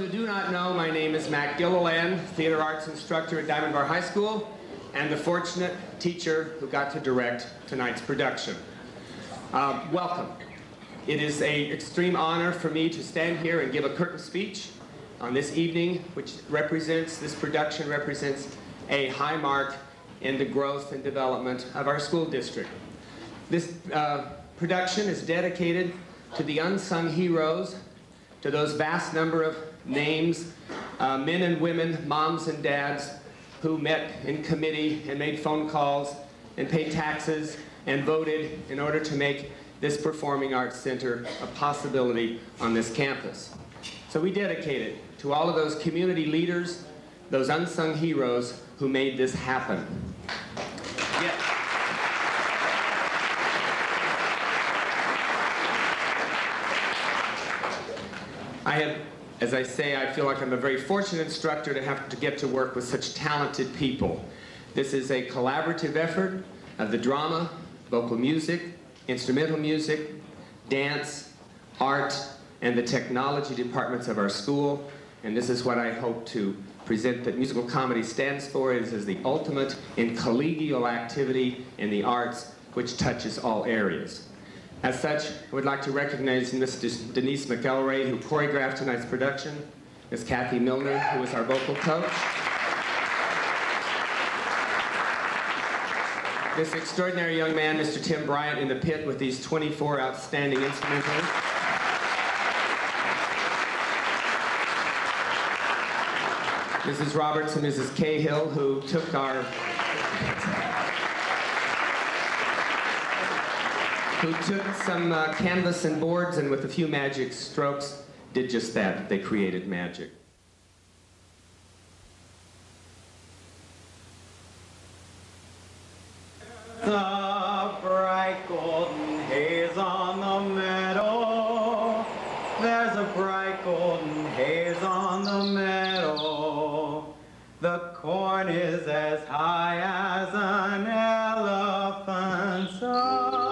who do not know, my name is Matt Gilliland, theater arts instructor at Diamond Bar High School, and the fortunate teacher who got to direct tonight's production. Welcome. It is an extreme honor for me to stand here and give a curtain speech on this evening, which this production represents a high mark in the growth and development of our school district. This production is dedicated to the unsung heroes, to those vast number of names, men and women, moms and dads, who met in committee and made phone calls and paid taxes and voted in order to make this Performing Arts Center a possibility on this campus. So we dedicate it to all of those community leaders, those unsung heroes who made this happen. As I say, I feel like I'm a very fortunate instructor to have to get to work with such talented people. This is a collaborative effort of the drama, vocal music, instrumental music, dance, art, and the technology departments of our school. And this is what I hope to present that musical comedy stands for. It is the ultimate in collegial activity in the arts, which touches all areas. As such, I would like to recognize Ms. Denise McElroy, who choreographed tonight's production, Ms. Kathy Milner, who is our vocal coach, this extraordinary young man, Mr. Tim Bryant, in the pit with these 24 outstanding instrumentalists, Mrs. Roberts and Mrs. Cahill, who took some canvas and boards and with a few magic strokes did just that. They created magic. The bright golden haze on the meadow. There's a bright golden haze on the meadow. The corn is as high as an elephant's eye.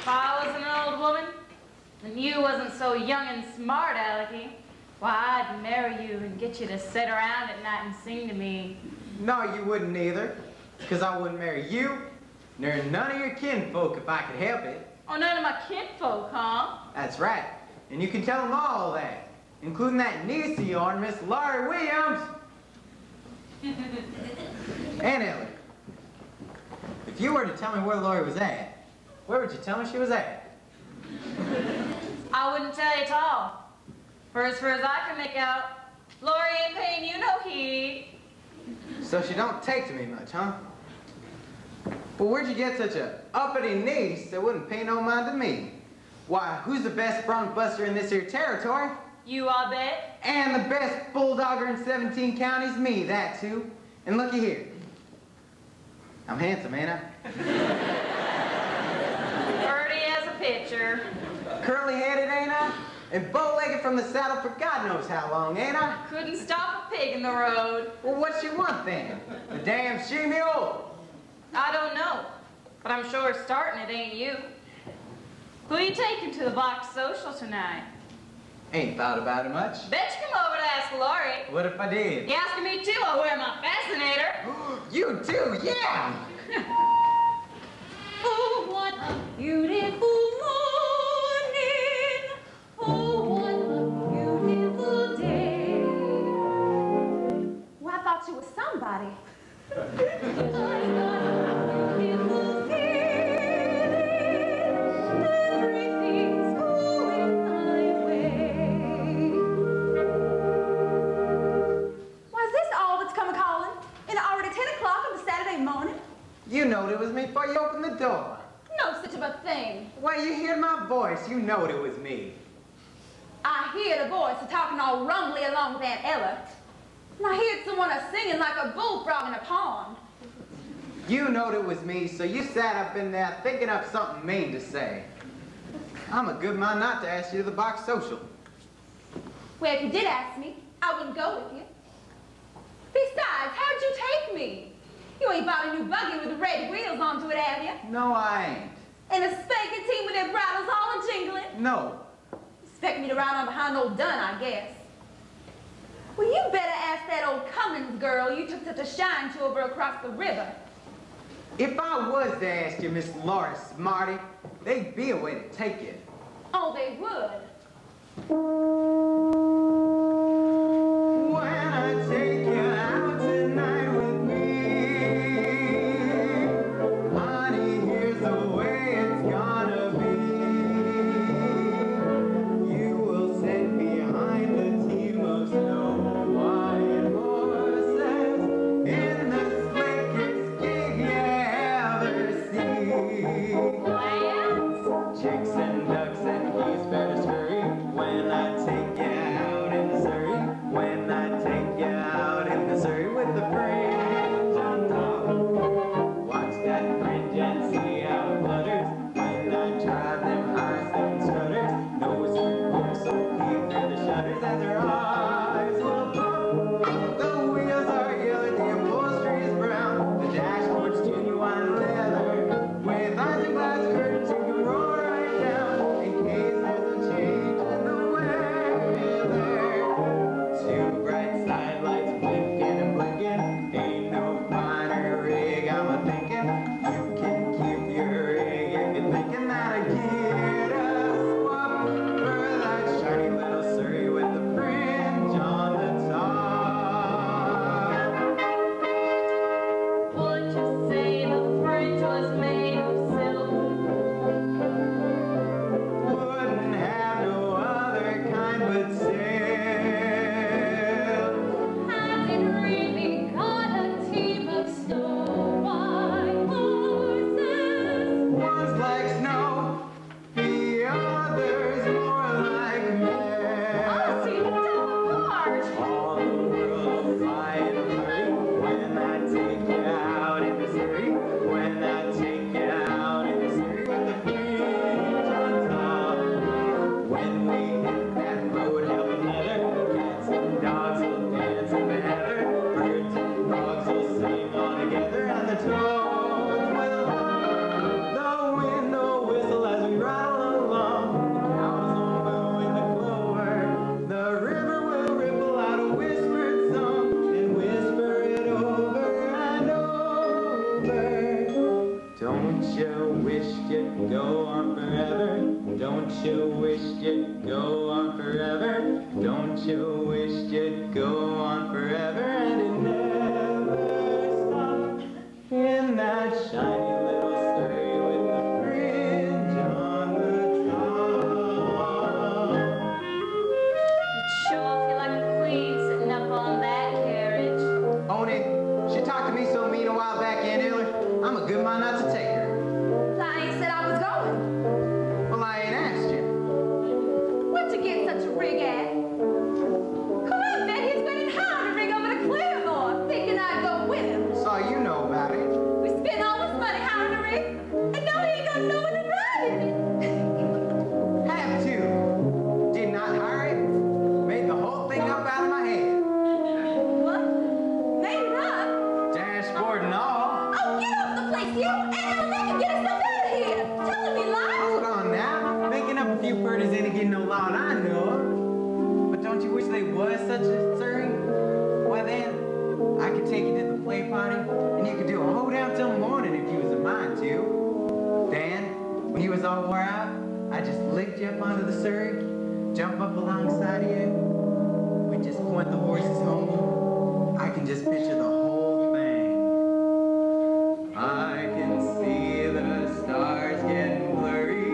If I was an old woman, and you wasn't so young and smart, Alecky, Why, I'd marry you and get you to sit around at night and sing to me. No, you wouldn't either. Because I wouldn't marry you, nor none of your kinfolk if I could help it. Oh, none of my kinfolk, huh? That's right. And you can tell them all that, including that niece of yours, Miss Laurie Williams. And Ellen, if you were to tell me where Laurie was at, where would you tell me she was at? I wouldn't tell you at all. For as far as I can make out, Laurie ain't paying you no heed. So she don't take to me much, huh? Well, where'd you get such a uppity niece that wouldn't pay no mind to me? Why, who's the best bronc buster in this here territory? You, I bet. And the best bulldogger in 17 counties? Me, that too. And looky here. I'm handsome, ain't I? Pretty as a picture. Curly-headed, ain't I? And bow-legged from the saddle for God knows how long, ain't I? Couldn't stop a pig in the road. Well, what you want then? The damn she-mule? I don't know, but I'm sure starting it ain't you. Who you taking to the box social tonight? Ain't thought about it much. Bet you come over to ask Laurie. What if I did? You asking me too? I'll wear my fascinator. You too, yeah! Oh, what a beautiful morning. Oh, what a beautiful day. Well, I thought you was somebody. I got a beautiful feeling. Everything's going my way. Why, is this all that's come a-calling? And already 10 o'clock on the Saturday morning? You knowed it was me before you opened the door. No such of a thing. When you heard my voice, you knowed it was me. I hear the voice talking all rumbly along with Aunt Ella. And I heard someone a-singing like a bullfrog in a pond. You knowed it was me, so you sat up in there thinking up something mean to say. I'm a good man not to ask you to the box social. Well, if you did ask me, I wouldn't go with you. Besides, how'd you take me? You ain't bought a new buggy with red wheels onto it, have you? No, I ain't. And a spanking team with their bridles all a-jingling? No. Expect me to ride on behind old Dunn, I guess. Well, you better ask that old Cummins girl you took such a shine to over across the river. If I was to ask you, Miss Laura Smarty, they'd be a way to take it. Oh, they would. When I take you out tonight with me, honey, here's the way it's gonna be. You will sit behind the team of snow white horses in the slickest gig you ever see. Chicks and ducks and geese better scurry when I take you you'd go on forever? Don't you wish you'd go on forever? And it never stopped in that shiny little surrey with the fringe on the top. You'd sure feel like a queen sitting up on that carriage. Oni, she talked to me so mean a while back, Aunt Hillary. I'm a good mind not to take her. I ain't said I was going. Well, I ain't asked you. Where'd you get such a rig at? Come on, Ben, he's been in hard to rig over to Claremore, thinking I'd go with him. So you know about it. We spent all this money hiring a rig, and now he ain't got no one to ride in it. Have to. Did not hire it. Made the whole thing up out of my head. What? Made it up? Dashboard and all. Oh, get off the place, you! And they can get us up out of here! Telling me lies! Hold on now. Making up a few birdies ain't getting no loud, I know. But don't you wish they was such a Surrey? Well then, I could take you to the play party, and you could do a hold down till morning if you was a mind to. Then, when you was all wore out, I just lift you up onto the Surrey, jump up alongside of you. We just point the horses home. I can just picture the whole thing. I can see the stars getting blurry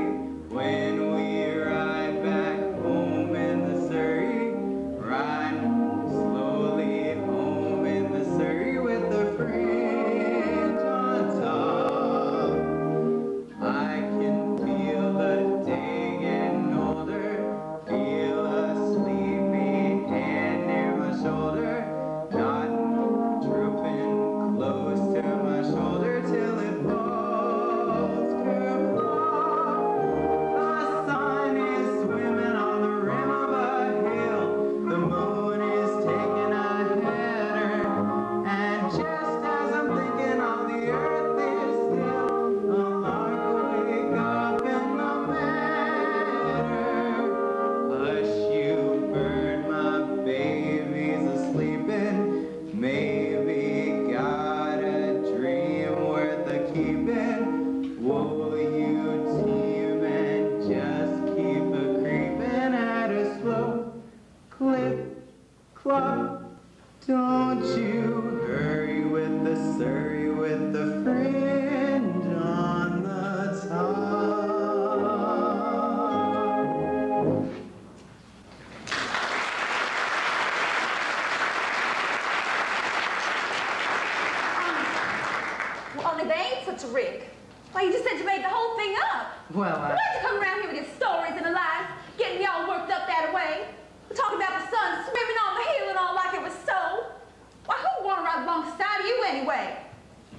when we ride back home in the Surrey. Ride slowly home in the Surrey with the fringe on top. I can feel the day getting older, feel a sleepy hand near my shoulder, not drooping close to my shoulder till it falls kerplop. The sun is swimming on the rim of a hill, the moon is taking a header, and just as I'm thinking all the earth is still, a lark will wake up in the meadow. Hush, you bird, my baby's a-sleeping, maybe got a dream worth a keeping. Whoa, you team and just keep a-creeping at a slow clip clop. Don't you hurry with the Surrey with the fringe on the top. Well, only they ain't such a rig. Why, you just said you made the whole thing up. Well, Why'd you come around here with your stories and the lies, getting y'all worked up that way? We're talking about the sun swimming on the hill and all like it was so. Why, who'd want to ride alongside of you anyway?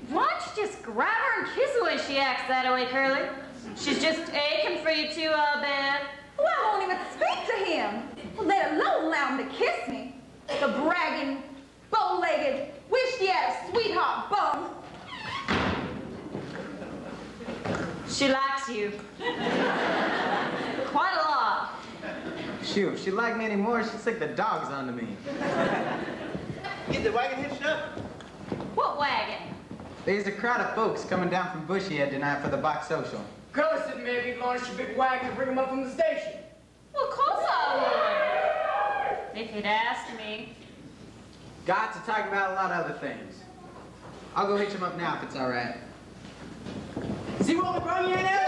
Why don't you just grab her and kiss her when she acts that way, Curly? She's just aching for you too, I'll bet. Well, I won't even speak to him. Well, let alone allow him to kiss me. The bragging, bow-legged, wish he had a sweetheart bum. She likes you. Quite a lot. shoot, if she liked me anymore, she'd stick the dogs onto me. Get the wagon hitched up? What wagon? There's a crowd of folks coming down from Bushyhead tonight for the box social. Curly said maybe you'd launch your big wagon to bring them up from the station. Well, of course I would. If you'd asked me. Got to talk about a lot of other things. I'll go hitch him up now if it's all right. See what we brought you in there?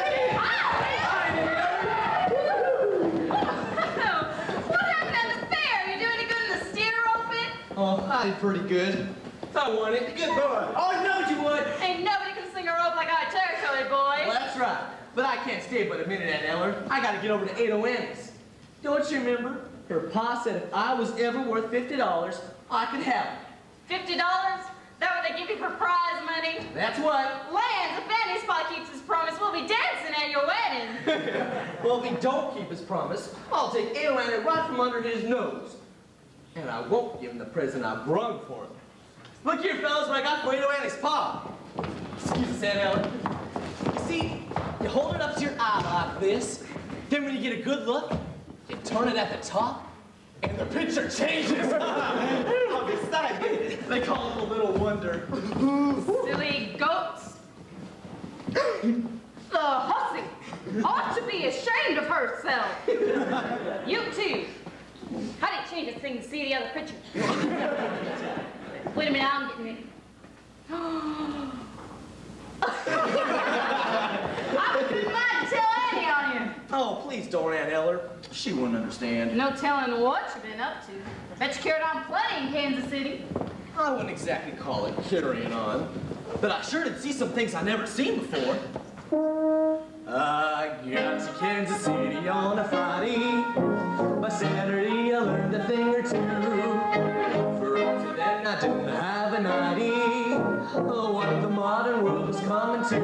What happened at the fair? You do any good in the steer roping? Oh, I did pretty good. I won it. Good boy. Always knowed you would. Ain't nobody can sling a rope like I territory boys. Well, that's right. But I can't stay but a minute at Eller. I gotta get over to Ada Annie's. Don't you remember? Her pa said if I was ever worth $50, I could have it. $50? That what they give you for prize money? That's what. Lands, if Annie's pa keeps his promise, we'll be dancing at your wedding. Well, if he don't keep his promise, I'll take Ada Annie right from under his nose. And I won't give him the present I brung for him. Look here, fellas, what I got for Ada Annie's pa. Excuse us, Aunt Ellen. You see, you hold it up to your eye like this. Then when you get a good look, you turn it at the top, and the picture changes. I'll be excited. They call it the little wonder. Silly goats. The hussy. Ought to be ashamed of herself. You too. How did it change this thing to see the other picture? Wait a minute, I'm getting ready. I wouldn't mind to tell Annie on you. Oh, please don't, Aunt Eller. She wouldn't understand. No telling what you've been up to. Bet you carried on plenty in Kansas City. I wouldn't exactly call it carrying on, but I sure did see some things I never seen before. I got to Kansas City on a Friday. By Saturday I learned a thing or two. For up to then I didn't have an idea what the modern world was coming to.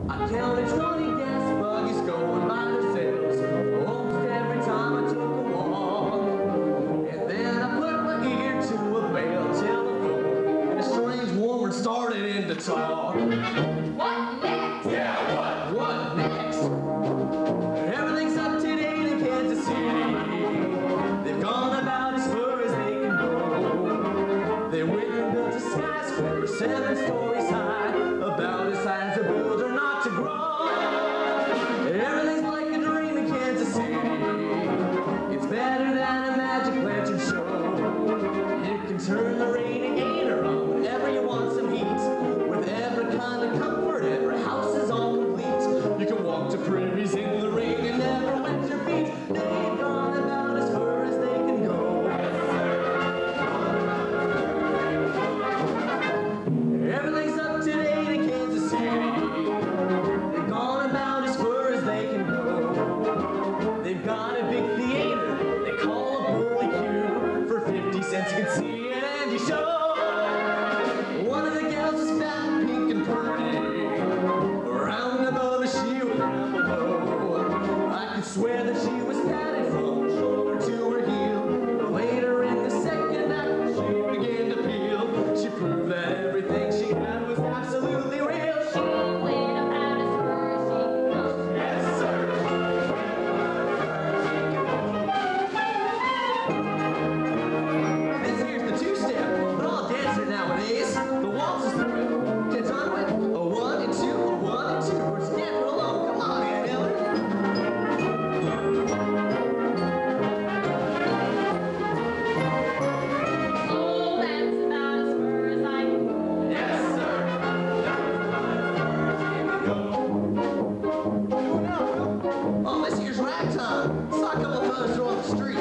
I counted 20 gas buggies going by themselves almost every time I took a walk. And then I put my ear to a bell telephone and a strange woman started in to talk. What next? Yeah, what next? Everything's up to date in Kansas City. They've gone about as far as they can go. They went and built a skyscraper 7 stories high, about as high as a builder not to grow. Everything's like a dream in Kansas City. It's better than a magic lantern show. You can turn the radiator on whenever you want some heat. With every kind of comfort, every house is all complete. You can walk to prairies in the rain and never wet your feet. They've gone about as far as they can go. Everything's up to date in Kansas City. They've gone about as far as they can go. They've got a big theater they call a Burley For 50 cents you can see an Andy show. One of the gals is fat and pink and pretty. Around above her she was down below. I could swear that she was tatted from her shoulder to her heel. But later in the second act she began to peel. She proved that everything she had was absolutely real. She Went about as far as she could go. Yes, sir. This here's the 2-step, but all dancers nowadays. The waltz is through. Gets on with a 1 and 2, a 1 and 2. We're just dancing alone. Come on, Aunt Eller. Oh, that's about as far as I can go. Yes, sir. Oh, this here's ragtime. Saw a couple of fellas on the street.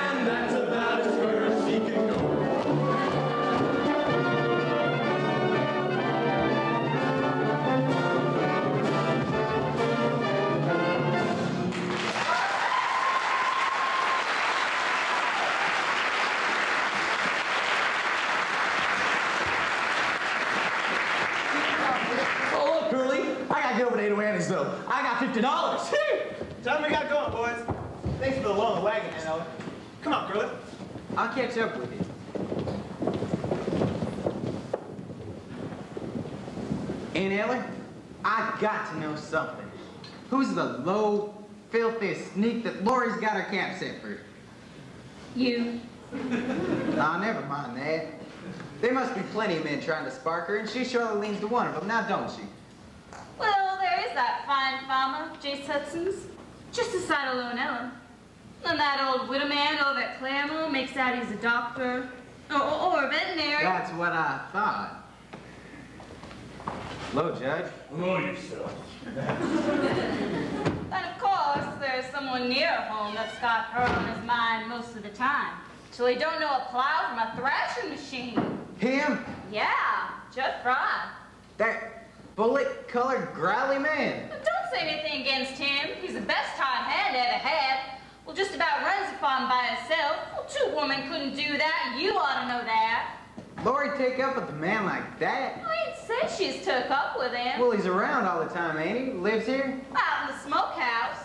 And that's about as far as she can go. Oh, look, Curly. I gotta get over to Ada Annie's, though. I got $50. Tell them we got going, boys. Thanks for the loan of the wagon, Aunt Eller. Come on, Curly. I'll catch up with you. Aunt Eller, I got to know something. Who's the low, filthy sneak that Lori's got her camp set for? You. Nah, never mind that. There must be plenty of men trying to spark her, and she surely leans to one of them, now don't she? Well, there is that fine farmer, Jace Hudson's, just aside of Loanella. And that old widow man over at Claremont makes out he's a doctor or a veterinary. That's what I thought. Hello, Judge. Hello, yourself. And of course, there's someone near home that's got her on his mind most of the time. So he don't know a plow from a thrashing machine. Him? Yeah, Judd Fry. That bullet-colored growly man. Don't say anything against him. He's the best tight hand ever had. Well, just about runs the farm by himself. Well, two women couldn't do that. You ought to know that. Lori take up with a man like that? I ain't said she's took up with him. Well, he's around all the time, ain't he? Lives here? Out in the smokehouse.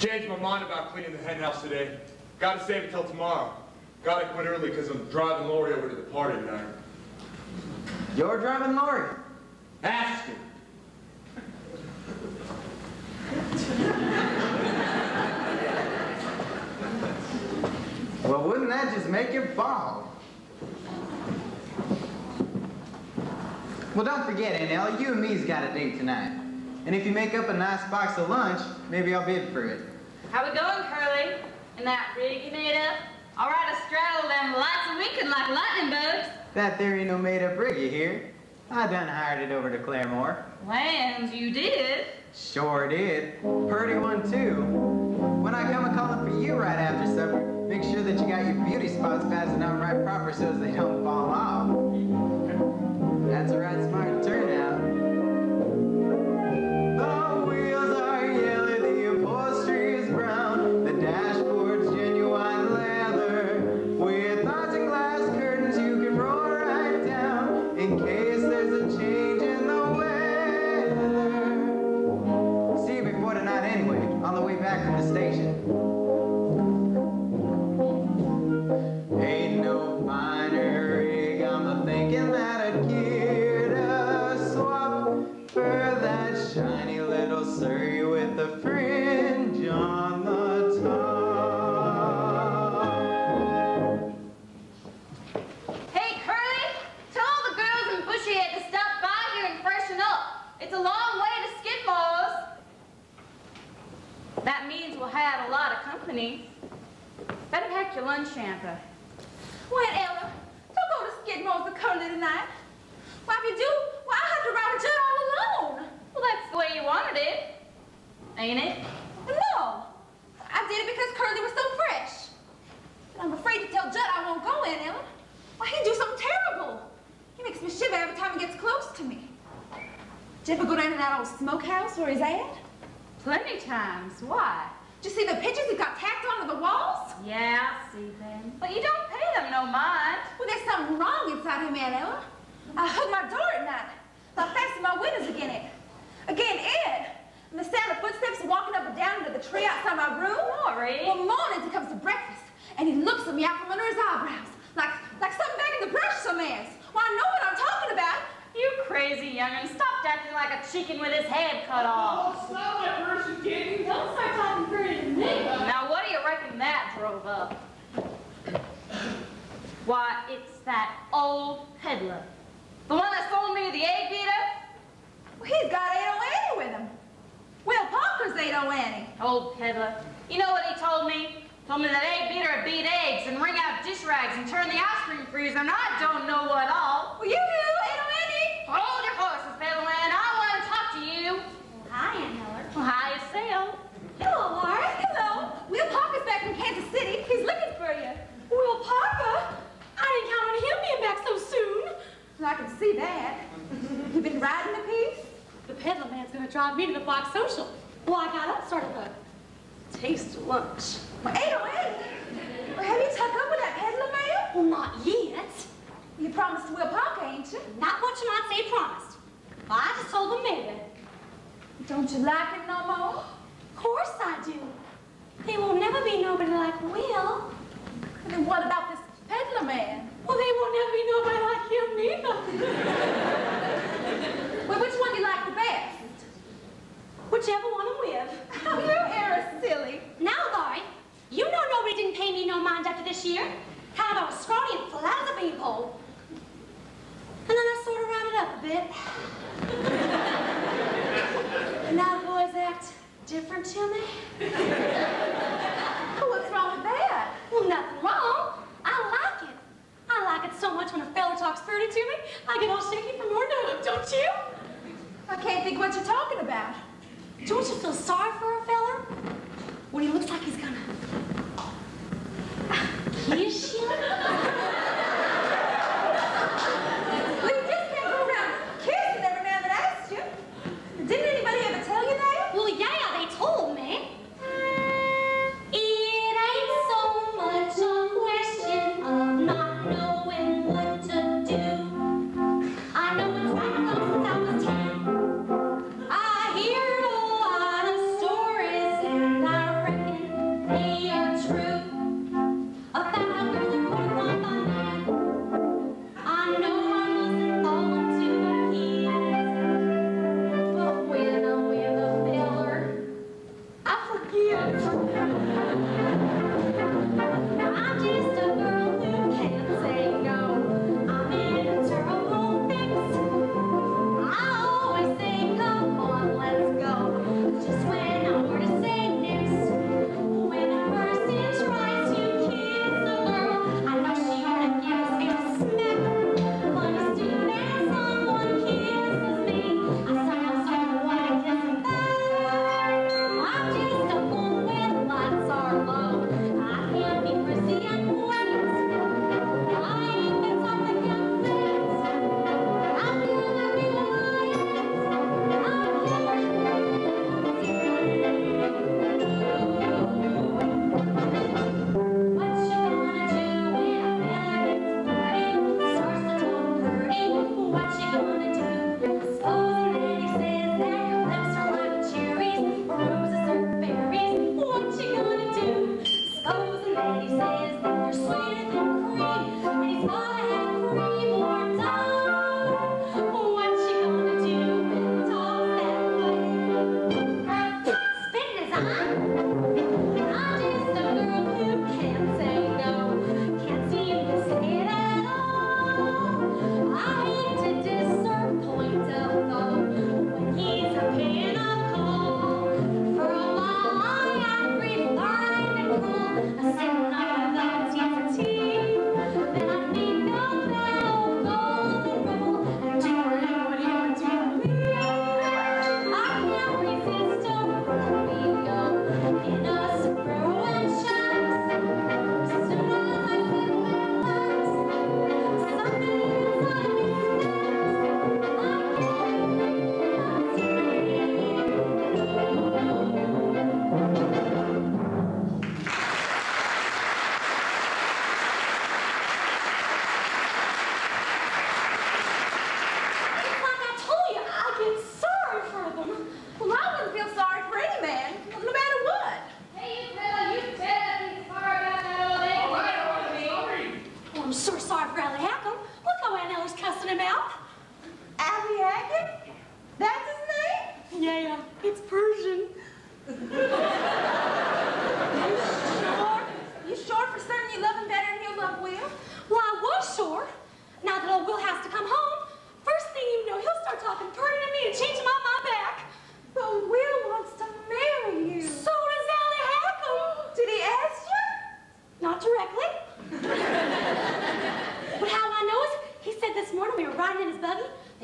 Changed my mind about cleaning the hen house today. Gotta save it till tomorrow. Gotta quit early because I'm driving Lori over to the party tonight. You're driving Lori? Ask her. Well, wouldn't that just make you bald? Well, don't forget, Aunt Ella, you and me's got a date tonight. And if you make up a nice box of lunch, maybe I'll bid for it. How we going, Curly? In that rig you made up? All right, to straddle them lights a winking like lightning bugs. That there ain't no made-up rig, you hear? I done hired it over to Claremore. Land, you did. Sure did. Purty one, too. When I come a-calling for you right after supper, make sure that you got your beauty spots fastened on right proper so as they don't fall off. That's a right smart turnout. The wheels are yellow, the upholstery is brown, the dashboard's genuine leather. With arching glass curtains you can roll right down in case there's a change in the weather. See you before tonight anyway, on the way back from the station. Ain't no finer rig, I'm a-thinking that I'd give a swap for that shiny little Surrey with the fringe on the top. Hey, Curly, tell all the girls in Bushyhead to stop by here and freshen up. It's a long way to Skidmore's. That means we'll have a lot of company. Better pack your lunch hamper. Well, Ella, don't go to Skidmore's with Curly tonight. Why, if you do, well, I'll have to ride with Judd all alone. Well, that's the way you wanted it, ain't it? No, I did it because Curly was so fresh. But I'm afraid to tell Judd I won't go in, Ella. Why, he'd do something terrible. He makes me shiver every time he gets close to me. Did you ever go down to that old smokehouse where he's at? Plenty times. Why? Did you see the pictures he got tacked onto the walls? Yeah, I see them. But you don't pay them no mind. Well, there's something wrong inside him, Aunt Ella. I hug my door at night. I fasten my windows again Ed. And the sound of footsteps walking up and down into the tree outside my room. Lori. Well, mornings he comes to breakfast, and he looks at me out from under his eyebrows, like something back in the brush some ass. Well, I know what I'm talking about. You crazy young'un, stop acting like a chicken with his head cut off. Oh, stop that person, kid. Don't start talking pretty to me. Now, what do you reckon that drove up? Why, it's that old peddler. The one that sold me the egg beater? Well, he's got 80 with him. Will Parker's 80 Annie. Old peddler. You know what he told me? Told me that egg beater would beat eggs and wring out dish rags and turn the ice cream freezer, and I don't know what all. Well, you do, 80 Annie. Hold your horses, Peddlerman. I want to talk to you. Hi, Aunt Miller. Well, hi yourself. Hello, Laura. Hello. Will Parker's back from Kansas City. He's looking for you. Will Parker? I didn't count on him being back so soon. Well, I can see that. You been riding a piece? The peddler man's gonna drive me to the Fox Social. Well, I got up, started a taste of lunch. Well, 80 Annie. Well, have you tucked up with that peddler man? Well, not yet. You promised Will Parker, ain't you? Not what you might say promised. I just told him maybe. Don't you like him no more? Of course I do. There will never be nobody like Will. And then what about this peddler man? Well, there will never be nobody like him neither. Well, which one do you like the best? Whichever one I'm with. Oh, your hair is silly. Now, Laurie, you know nobody didn't pay me no mind after this year. How I was scrawny and flat as a beanpole. And then I sort of rounded up a bit. And now the boys act different to me. Well, what's wrong with that? Well, nothing wrong. I like it. I like it so much when a fella talks pretty to me, I get all shaky from more nerve, don't you?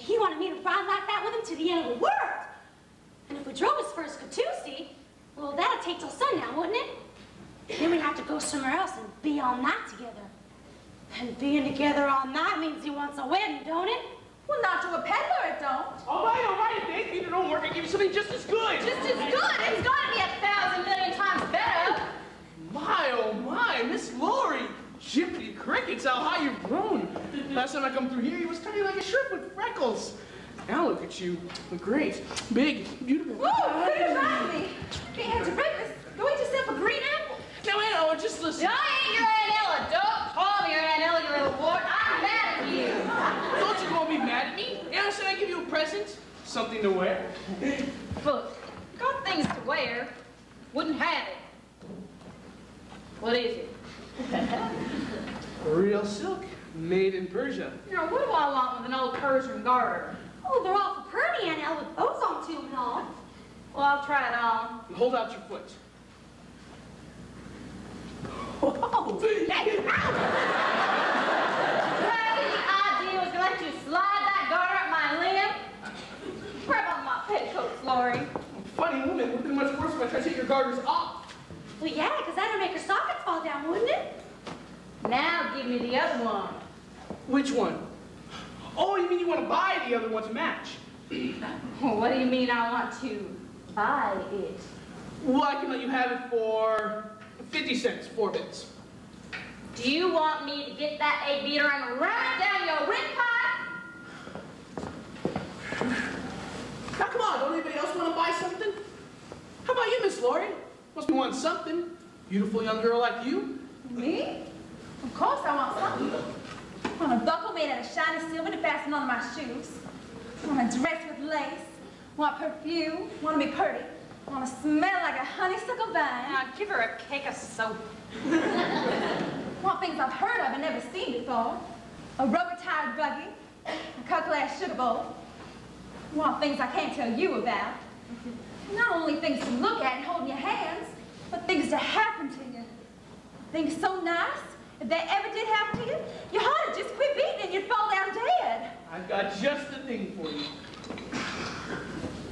he wanted me to ride like that with him to the end of the world. And if we drove his first Catoosie, well, that'd take till sundown, wouldn't it? Then we'd have to go somewhere else and be all night together. And being together all night means he wants a wedding, don't it? Well, not to a peddler, it don't. All right, if the egg beater don't work, I give you something just as good. Just as good. It's gonna be 1,000 million times better. My, oh my, Miss Lori. Jippity crickets, how high you've grown. Last time I come through here, you was tiny like a shrimp with freckles. Now look at you. Great, big, beautiful. Woo, good as me. Can't have your breakfast. Go eat yourself a green apple. Now, Anna, just listen. I ain't your Aunt Ella. Don't call me your Aunt Ella, you little wart. I'm mad at you. Don't you gonna be mad at me? Anna said I'd give you a present. Something to wear. Look, got things to wear. Wouldn't have it. What is it? Real silk, made in Persia. Now, what do I want with an old Persian garter? Oh, they're awful pretty, Aunt Elle, with those on too and all. Well, I'll try it on. Hold out your foot. Whoa! Hey, The idea was to let you slide that garter up my limb. Grab on my petticoats, Lori. funny woman, would have been much worse if I tried to take your garters off. Well, yeah, because that'd make her sockets fall down, wouldn't it? Now give me the other one. Which one? Oh, you mean you want to buy the other one to match? What do you mean I want to buy it? Well, I can let you have it for 50 cents, 4 bits. Do you want me to get that egg beater and ram it down your windpipe? Now, come on, don't anybody else want to buy something? How about you, Miss Lori? Must be wanting something. Beautiful young girl like you. Me? Of course I want something. I want a buckle made out of shiny silver to fasten on my shoes. I want a dress with lace. I want perfume. I want to be pretty. I want to smell like a honeysuckle vine. Now give her a cake of soap. I want things I've heard of and never seen before. A rubber-tired buggy. A cut-glass sugar bowl. I want things I can't tell you about. Not only things to look at and hold in your hands, but things to happen to you. Things so nice, if they ever did happen to you, your heart would just quit beating and you'd fall down dead. I've got just the thing for you.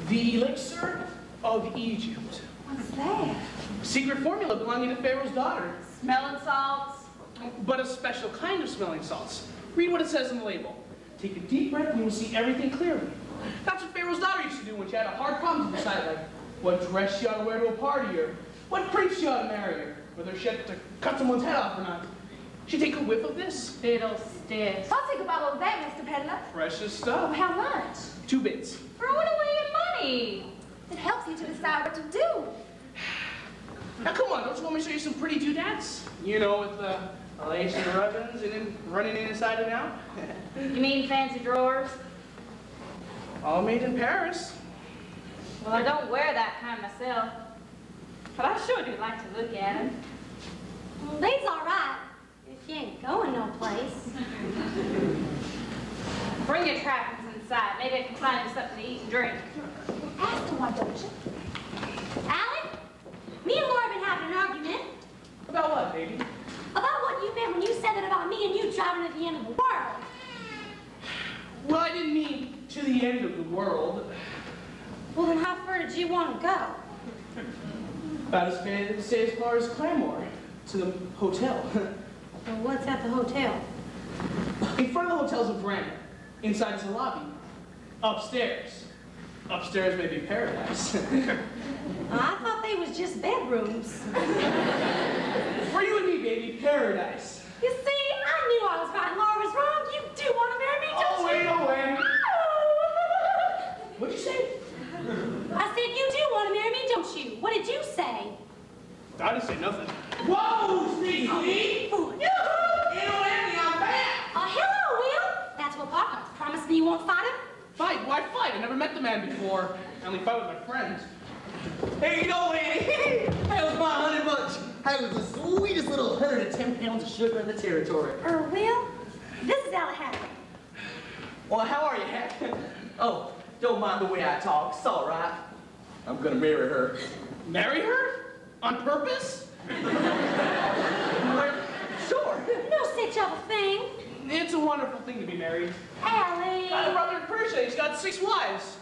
The elixir of Egypt. What's that? Secret formula belonging to Pharaoh's daughter. Smelling salts. But a special kind of smelling salts. Read what it says on the label. Take a deep breath and you will see everything clearly. That's what Pharaoh's daughter used to do when she had a hard problem to decide, like what dress she ought to wear to a party, or what prince she ought to marry, or whether she had to cut someone's head off or not. She'd take a whiff of this. Fiddlesticks. I'll take a bottle of that, Mr. Peddler. Precious Oh, stuff. how much? 2 bits. Throwing away your money. It helps you to decide what to do. Now come on, don't you want me to show you some pretty doodads? You know, with the lace and ribbons and then running inside and out. You mean fancy drawers? All made in Paris. Well, I don't wear that kind myself. But I sure do like to look at them. Well, they's all right, if you ain't going no place. Bring your trappings inside. Maybe I can find you something to eat and drink. Ask them, why don't you? Alan, me and Laura have been having an argument About what, baby? about what you meant when you said that about me and you driving to the end of the world. Well, I didn't mean to the end of the world. Well, then how far did you want to go? About as far as Claremore, to the hotel. Well, what's at the hotel? In front of the hotel's a veranda. Inside is a lobby. Upstairs. Upstairs may be paradise. I thought they was just bedrooms. For you and me, baby, paradise. You see, I knew I was right. Laura was wrong. You do want to marry me, don't Oh, you? wait, oh, wait. What'd you say? I said you do want to marry me, don't you? What did you say? I didn't say nothing. Whoa, Sneaky! Oh, Yoo-hoo! Annie, I'm back! hello, Will. That's what Papa promised me you won't fight him. Fight? Why fight? I never met the man before. I only fight with my friends. Hey, you know, Annie, that was my honey bunch. That was the sweetest little 110 pounds of sugar in the territory. Will, this is Alejandra. Well, how are you, Hack? Oh, don't mind the way I talk. It's all right. I'm gonna marry her. Marry her? On purpose? Sure. No such of a thing. It's a wonderful thing to be married. Allie! Got a brother in Persia. He's got 6 wives.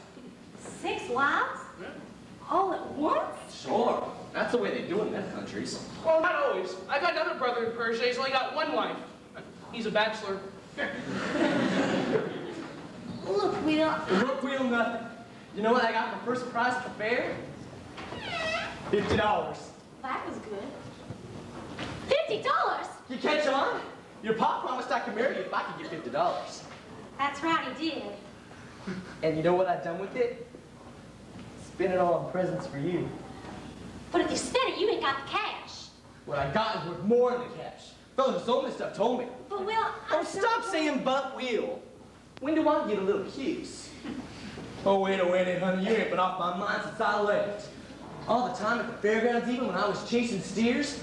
6 wives? Yeah. All at once? Sure. That's the way they do it in them countries. Well, not always. I got another brother in Persia. He's only got 1 wife. He's a bachelor. Look, Will. Look, Wheel, nothing. You know what I got for first prize at the fair? $50. That was good. $50? You catch on? Your pop promised I could marry you if I could get $50. That's right, he did. And you know what I've done with it? Spent it all on presents for you. But if you spent it, you ain't got the cash. What I got is worth more than the cash. Fellas who sold me stuff told me. But, Will, Oh, stop saying but, Will. When do I get a little kiss? Oh, wait a minute, honey. You ain't been off my mind since I left. All the time at the fairgrounds, even when I was chasing steers.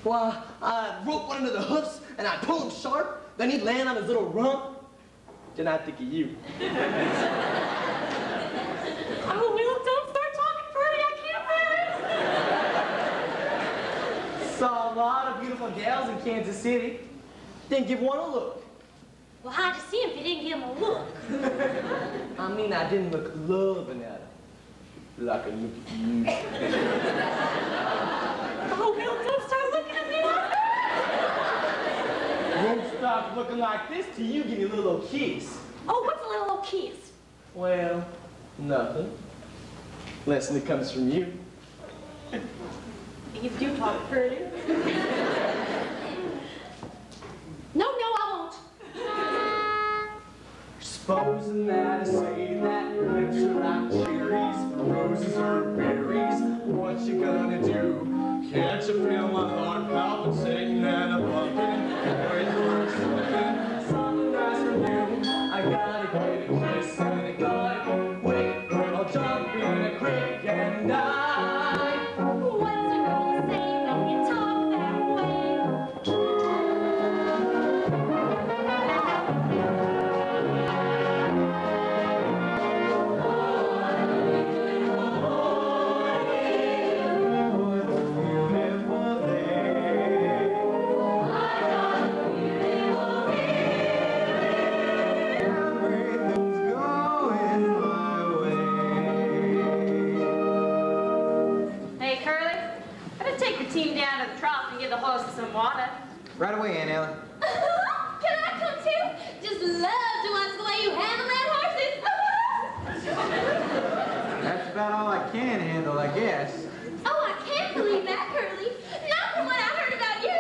Why, I'd rope one into the hoofs, and I'd pull him sharp. Then he'd land on his little rump. Then I'd think of you. oh, Will, don't start talking pretty. I can't bear it. Saw a lot of beautiful gals in Kansas City. Didn't give one a look. Well, how'd you see him if you didn't give him a look? I mean, I didn't look loving at her. Like I look at you. Oh, Will, don't start looking at me like that. Won't stop looking like this till you give me a little kiss. Oh, what's a little old kiss? Well, nothing. Unless it comes from you. You do talk pretty. No, I won't. Supposing that I say that your lips are like cherries, roses or berries, what you gonna do? Can't you feel my heart palpitating and a bumping? Wait for something, something nice from you. I gotta get a kiss and I gotta wait, or I'll jump in a creek and die. What's a girl say when you talk that way? Hey, Curly, better take the team down to the trough and give the horses some water. Right away, Aunt Ellen. Can I come too? Just love to watch the way you handle them horses. That's about all I can handle, I guess. Oh, I can't believe that, Curly. Not from what I heard about you.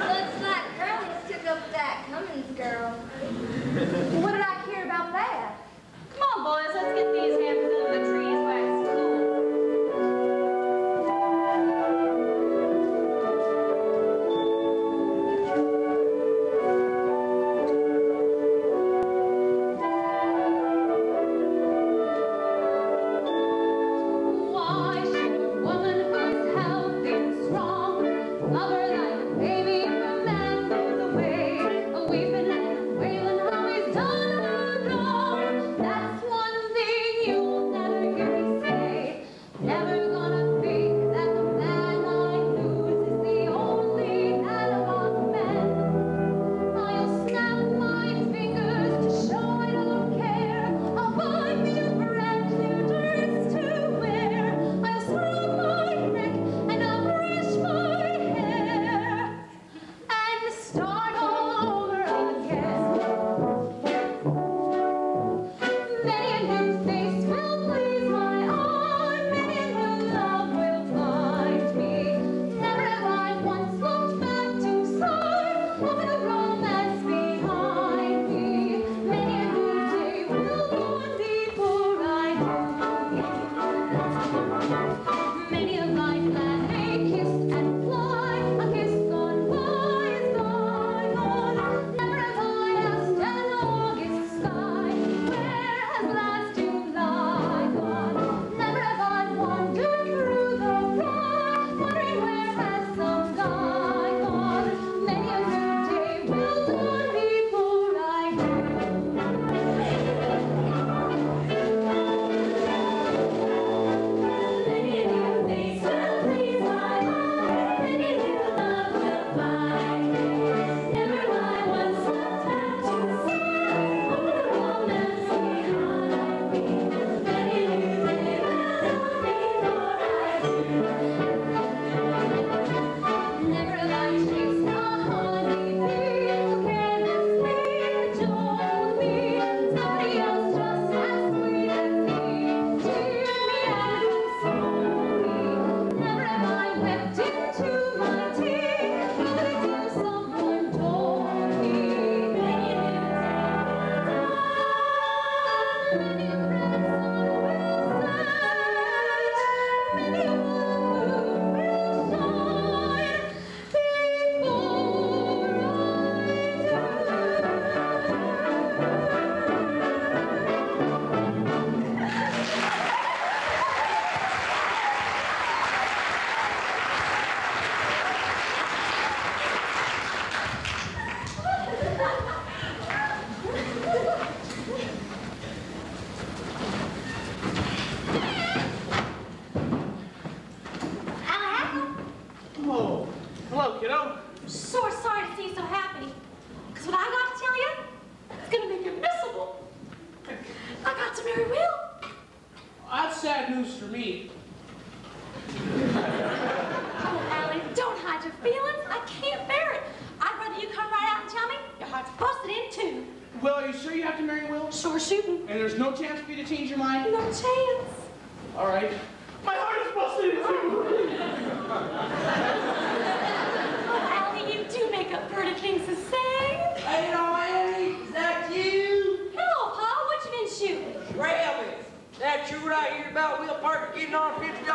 Looks like Curly's took up that Cummins girl. What did I hear about that? Come on, boys, let's get these hampers into the trees where it's cool. Oh, hello, kiddo. I'm sure sorry to see you so happy. Because what I got to tell you, it's going to make you miserable. I got to marry Will. That's sad news for me. Oh, Allie, don't hide your feelings. I can't bear it. I'd rather you come right out and tell me your heart's busted in two. Will, are you sure you have to marry Will? Sure shooting. And there's no chance for you to change your mind? No chance. All right. My heart is busted in two. Oh, Allie, you do make up pretty things to say. Hey, Annie, is that you? Hello, Pa. What you been shooting? Travis, that you what I hear about Will Parker getting on $50?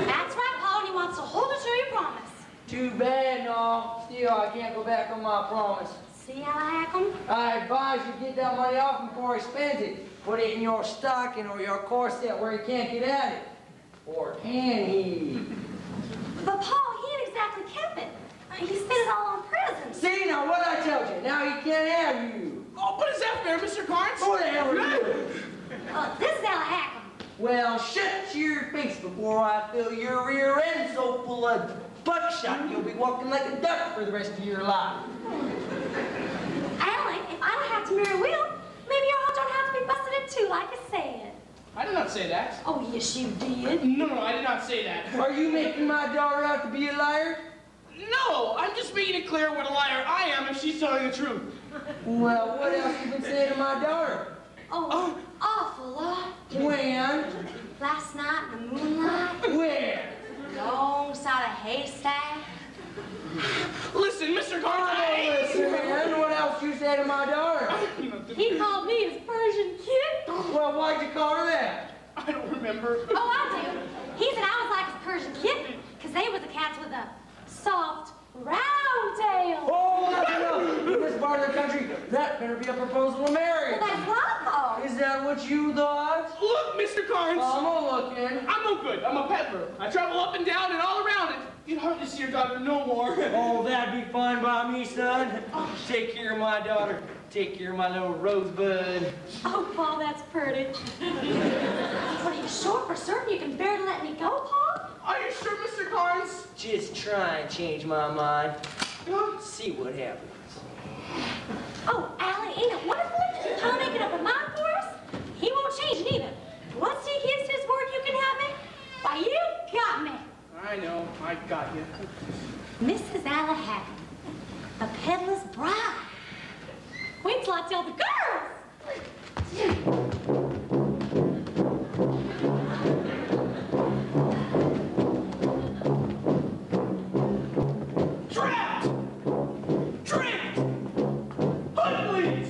That's right, Pa, and he wants to hold us to your promise. Too bad, no. Still, I can't go back on my promise. See how I hack 'em? I advise you get that money off him before he spends it. Put it in your stocking or your corset where he can't get at it. Or can he? But Pa, he ain't exactly kept it. He spent it all on presents. See, now what I told you. Now he can't have you. Oh, but is that fair, Mr. Carnes? Who the hell are you? This is how I hack 'em. Well, shut your face before I fill your rear end so full of buckshot you'll be walking like a duck for the rest of your life. Alan, if I don't have to marry Will, maybe your heart don't have to be busted in two like I said. I did not say that. Oh, yes, you did. No, I did not say that. Are you making my daughter out to be a liar? No, I'm just making it clear what a liar I am if she's telling the truth. Well, what else you been saying to my daughter? Oh, awful lot. When? Last night in the moonlight, Where? alongside a haystack. Listen, Mr. Carnes, Listen, man, what else you say to my daughter? He called me his Persian kitten. Well, why'd you call her that? I don't remember. Oh, I do. He said I was like his Persian kitten, because they were the cats with a soft, round tail. Oh, that's enough. In this part of the country, that better be a proposal to marry. Well, that's what I thought. Is that what you thought? Look, Mr. Carnes. I'm a-looking. I'm no good. I'm a peddler. I travel up and down and all around it. You'd hardly see your daughter no more. Oh, that'd be fine by me, son. Take care of my daughter. Take care of my little rosebud. Oh, Pa, that's pretty. But are you sure for certain you can bear to let me go, Pa? Are you sure, Mr. Carnes? Just try and change my mind. See what happens. Oh, Alan, ain't it wonderful? I'll make it up in mind for us. He won't change it either. Once he gives his word you can have me, why, you got me. I know. I got you. Mrs. Alla Hacken, the peddler's bride. Wait till I tell the girls. Trapped! Tricked! Hoodwinked!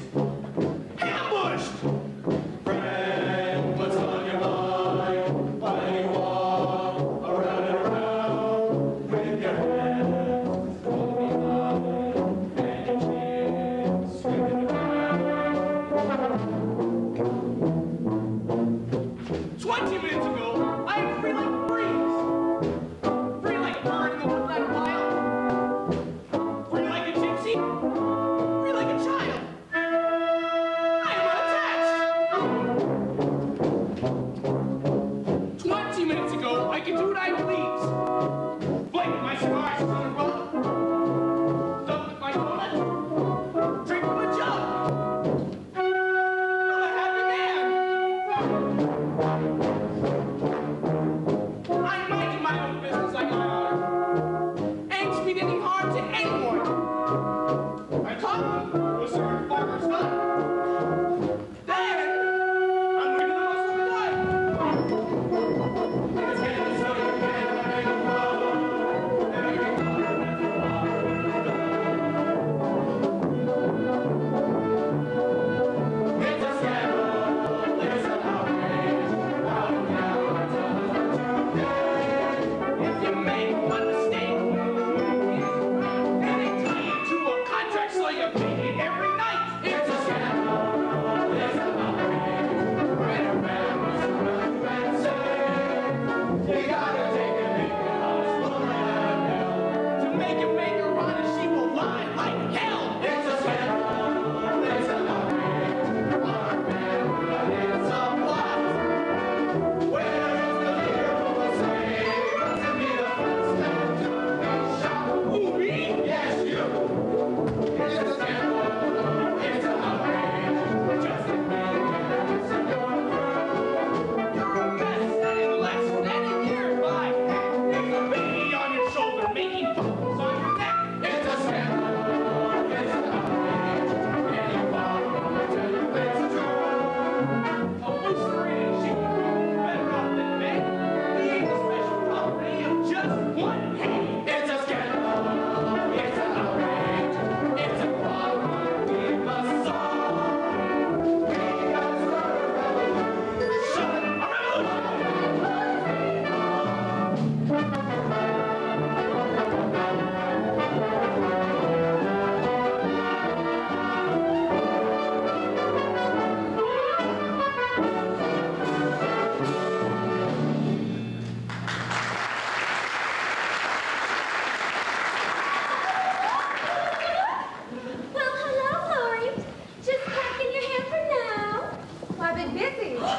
I've been busy. You got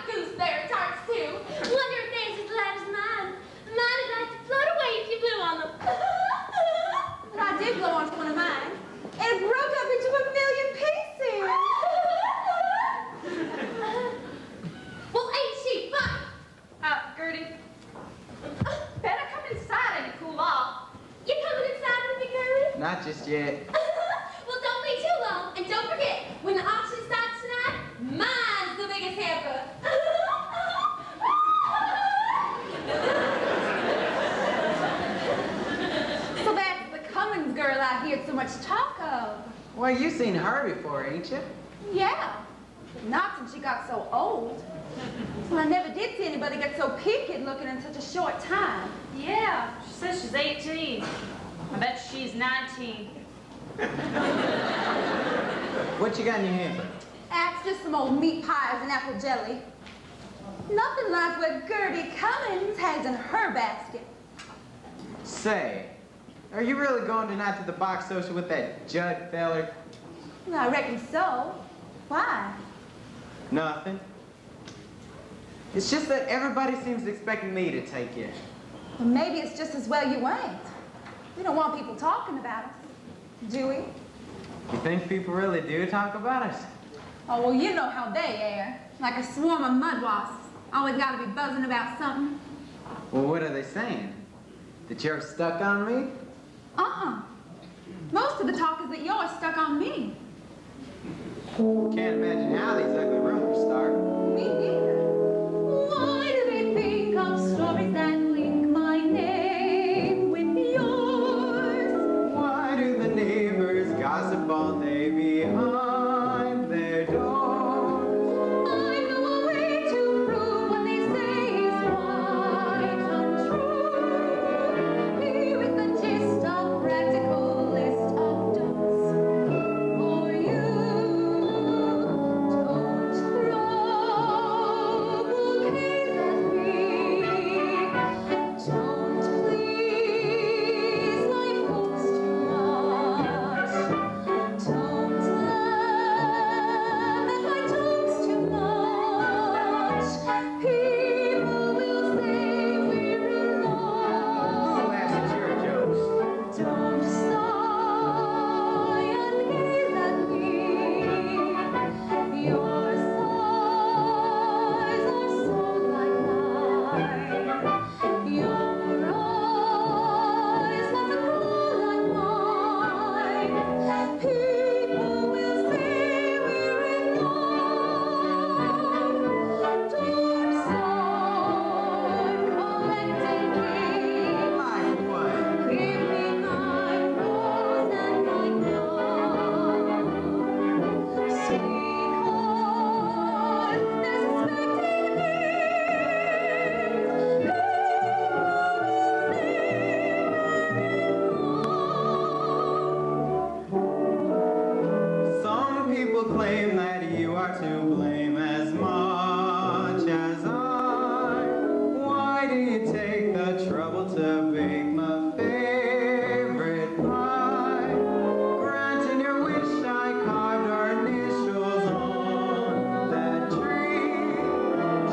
goose there, tarts too. Wonder if theirs is light as mine. Mine would like to float away if you blew on them. And I did blow onto one of mine, and it broke up into 1,000,000 pieces. Well, ain't she fun? Gertie, better come inside and cool off. You coming inside with me, Curly? Not just yet. Well, don't be too long, and don't forget, when the auction starts tonight, mine's the biggest hamper. So that's the Cummins girl I heard so much talk of. Well, you've seen her before, ain't you? Yeah, but not since she got so old. Well, I never did see anybody get so peaked looking in such a short time. Yeah, she says she's 18. I bet she's 19. What you got in your hamper? That's just some old meat pies and apple jelly. Nothing like what Gertie Cummins has in her basket. Say, are you really going tonight to the box social with that Judd feller? Well, I reckon so. Why? Nothing. It's just that everybody seems expecting me to take you. Well, maybe it's just as well you ain't. We don't want people talking about us, do we? You think people really do talk about us? Oh, well, you know how they are. Like a swarm of mud wasps. Always gotta be buzzing about something. Well, what are they saying? That you're stuck on me? Most of the talk is that you're stuck on me. Can't imagine how these ugly rumors start. Me neither. Why do they think of stories that link my name with yours? Why do the neighbors gossip all day behind their doors? I know a way to prove what they say is quite untrue. Here is the gist of practical list of don'ts for you. Don't throw bouquets at me. Don't please my folks too much. Don't laugh at my jokes too much. People will say we're in Who love. laughs at your jokes? Don't sigh and gaze at me. Your sighs are so like mine. Your eyes must glow like mine. People will say we're in love. Don't sigh, collecting me. Like what? Give me my rose and my love. Sweetheart, they're suspecting me. Some people claim that you are to blame as much as I. Why do you take the trouble to bake my favorite pie? Granting your wish, I carved our initials on that tree.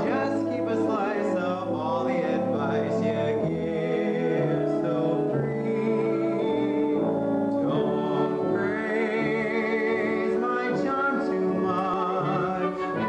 Just keep a slice of all the advice you give so free. Don't praise my charm too much.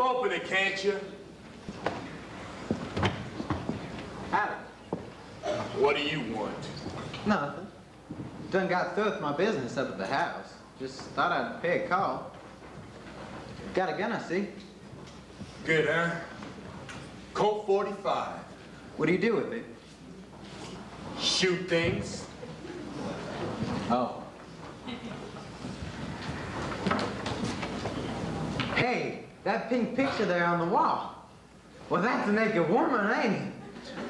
Open it, can't you? Howdy. What do you want? Nothing. Done got through with my business up at the house. Just thought I'd pay a call. Got a gun, I see. Good, huh? Colt 45. What do you do with it? Shoot things. Oh. Hey, that pink picture there on the wall. Well, that's a naked woman, ain't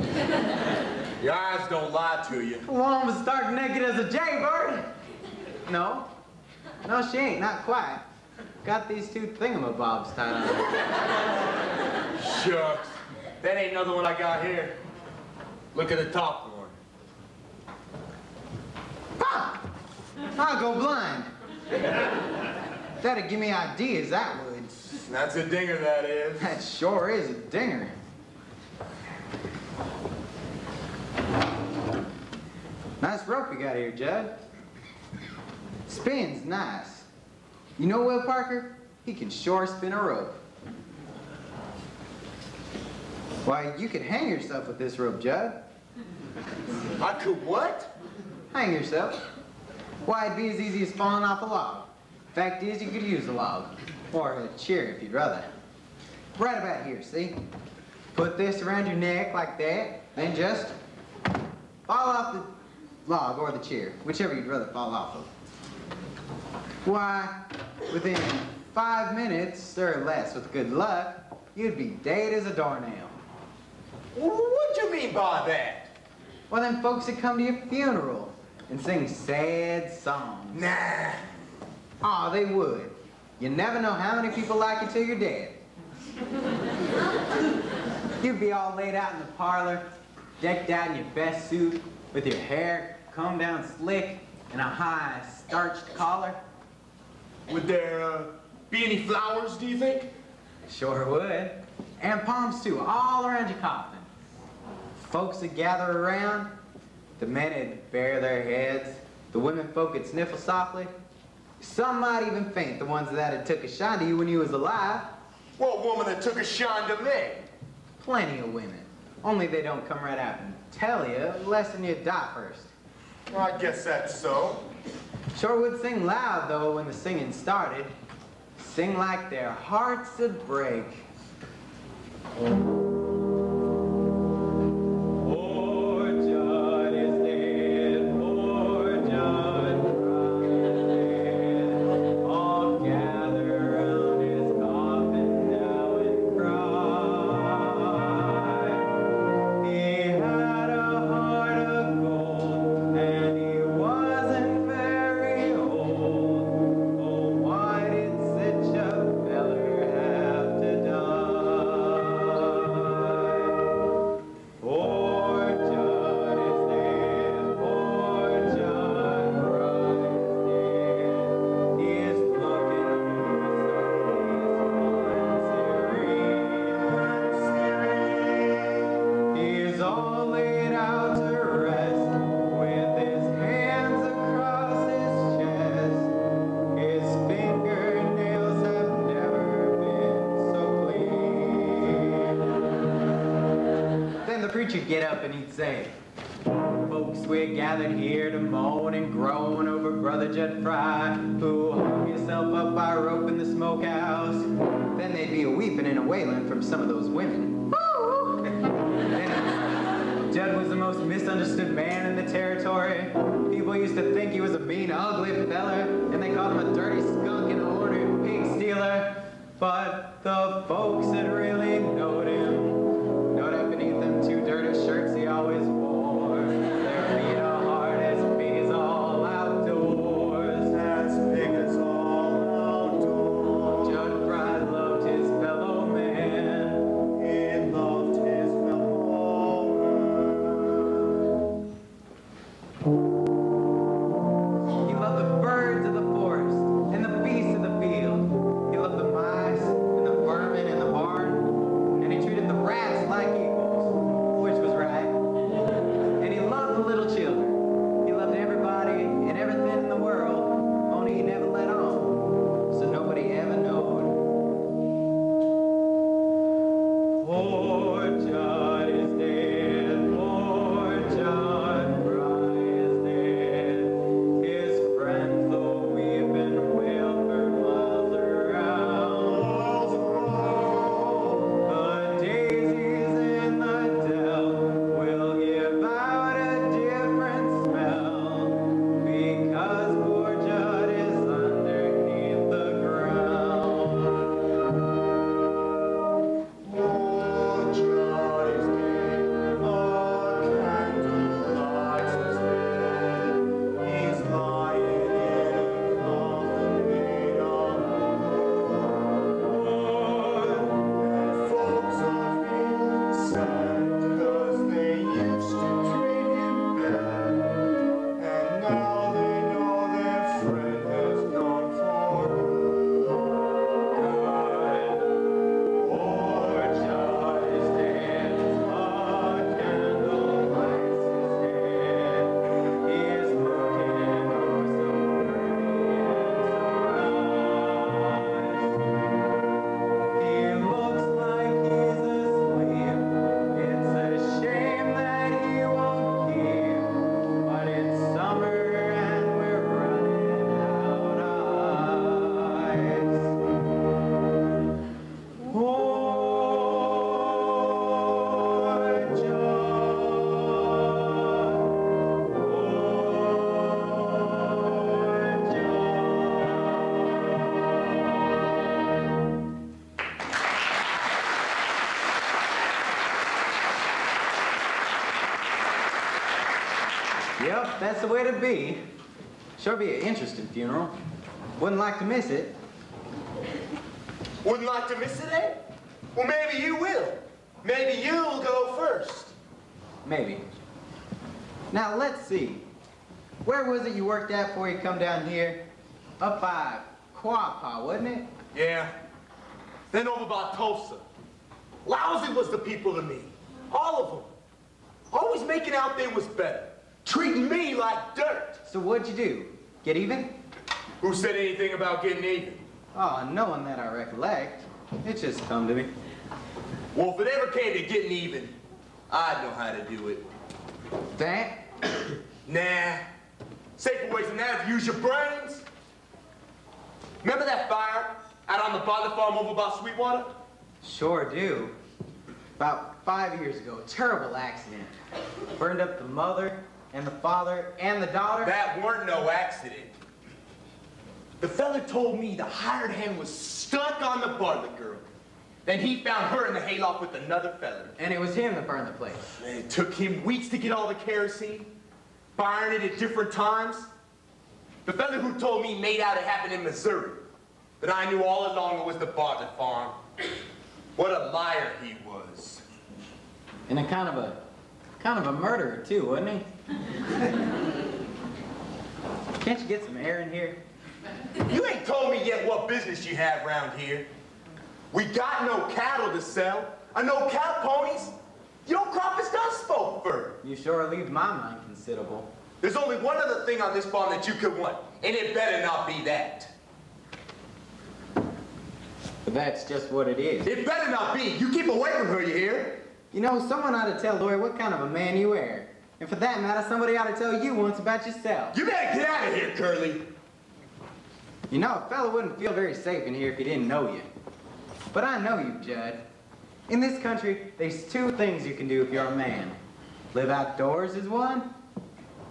it? Your eyes don't lie to you. Well, I'm stark naked as a jaybird. No. No, she ain't. Not quite. Got these two thingamabobs tied on her. Shucks. That ain't another one I got here. Look at the top one. Pop! I'll go blind. That'd give me ideas, that would. That's a dinger, that is. That sure is a dinger. Nice rope you got here, Judd. Spins nice. You know Will Parker? He can sure spin a rope. Why, you could hang yourself with this rope, Judd. I could what? Hang yourself. Why, it'd be as easy as falling off a log. Fact is, you could use a log. Or a chair, if you'd rather. Right about here, see? Put this around your neck like that, then just fall off the log or the chair, whichever you'd rather fall off of. Why, within 5 minutes, or less with good luck, you'd be dead as a doornail. What you mean by that? Well, then folks would come to your funeral and sing sad songs. Nah. Aw, they would. You never know how many people like you till you're dead. You'd be all laid out in the parlor, decked out in your best suit, with your hair combed down slick and a high starched collar. Would there be any flowers, do you think? Sure would. And palms too, all around your coffin. Folks would gather around. The men would bare their heads. The women folk would sniffle softly. Some might even faint, the ones that had took a shine to you when you was alive. What woman that took a shine to me? Plenty of women. Only they don't come right out and tell you, less than you die first. Well, I guess that's so. Sure would sing loud, though, when the singing started. Sing like their hearts would break. Poor Judd is dead, poor Judd cried. All gather round his coffin now and cry. He had a heart of gold, and he wasn't very old. Oh, why did such a feller have to die? Poor Judd is dead, poor Judd cries dead. He is looking serene. He is all laid out to rest, with his hands across his chest. His fingernails have never been so clean. Then the preacher'd get up and he'd say, folks, we're gathered here to moan and groan over Brother Judd Fry, who hung himself up by a rope in the smokehouse. Then there'd be a weeping and a wailing from some of those women. Then Judd was the most misunderstood man in the territory. People used to think he was a mean, ugly feller, and they called him a dirty skunk and a ornery pig stealer. But the folks that really knowed him, knowed that beneath them two dirty shirts he always wore, there beat a heart as big as all outdoors. As big as all outdoors. Judd Fry loved his fellow man. He loved his fellow man. He loved the birds of the forest and the beasts of the field. He loved the mice and the vermin in the barn. And he treated the that's the way to be. Sure be an interesting funeral. Wouldn't like to miss it. Wouldn't like to miss it, eh? Well, maybe you will. Maybe you'll go first. Maybe. Now, let's see. Where was it you worked at before you come down here? Up by Quapaw, wasn't it? Yeah. Then over by Tulsa. Lousy was the people to me. All of them. Always making out they was better. Treating me like dirt. So what'd you do? Get even? Who said anything about getting even? Oh, no one that I recollect. It just come to me. Well, if it ever came to getting even, I'd know how to do it. That? Nah. Safer ways than that is use your brains. Remember that fire out on the Butler farm over by Sweetwater? Sure do. About 5 years ago, a terrible accident. Burned up the mother and the father and the daughter. That weren't no accident. The fella told me the hired hand was stuck on the Bartlett girl. Then he found her in the hayloft with another fella. And it was him that burned the place. And it took him weeks to get all the kerosene, firing it at different times. The fella who told me made out it happened in Missouri. But I knew all along it was the Bartlett farm. What a liar he was. And a kind of a murderer too, wasn't he? Can't you get some air in here? You ain't told me yet what business you have around here. We got no cattle to sell, and no cow ponies. Your crop is done spoke for. You sure leave my mind considerable. There's only one other thing on this farm that you could want, and it better not be that. But that's just what it is. It better not be. You keep away from her, you hear? You know, someone ought to tell Lori what kind of a man you are. And for that matter, somebody ought to tell you once about yourself. You better get out of here, Curly. You know, a fella wouldn't feel very safe in here if he didn't know you. But I know you, Judd. In this country, there's two things you can do if you're a man. Live outdoors is one.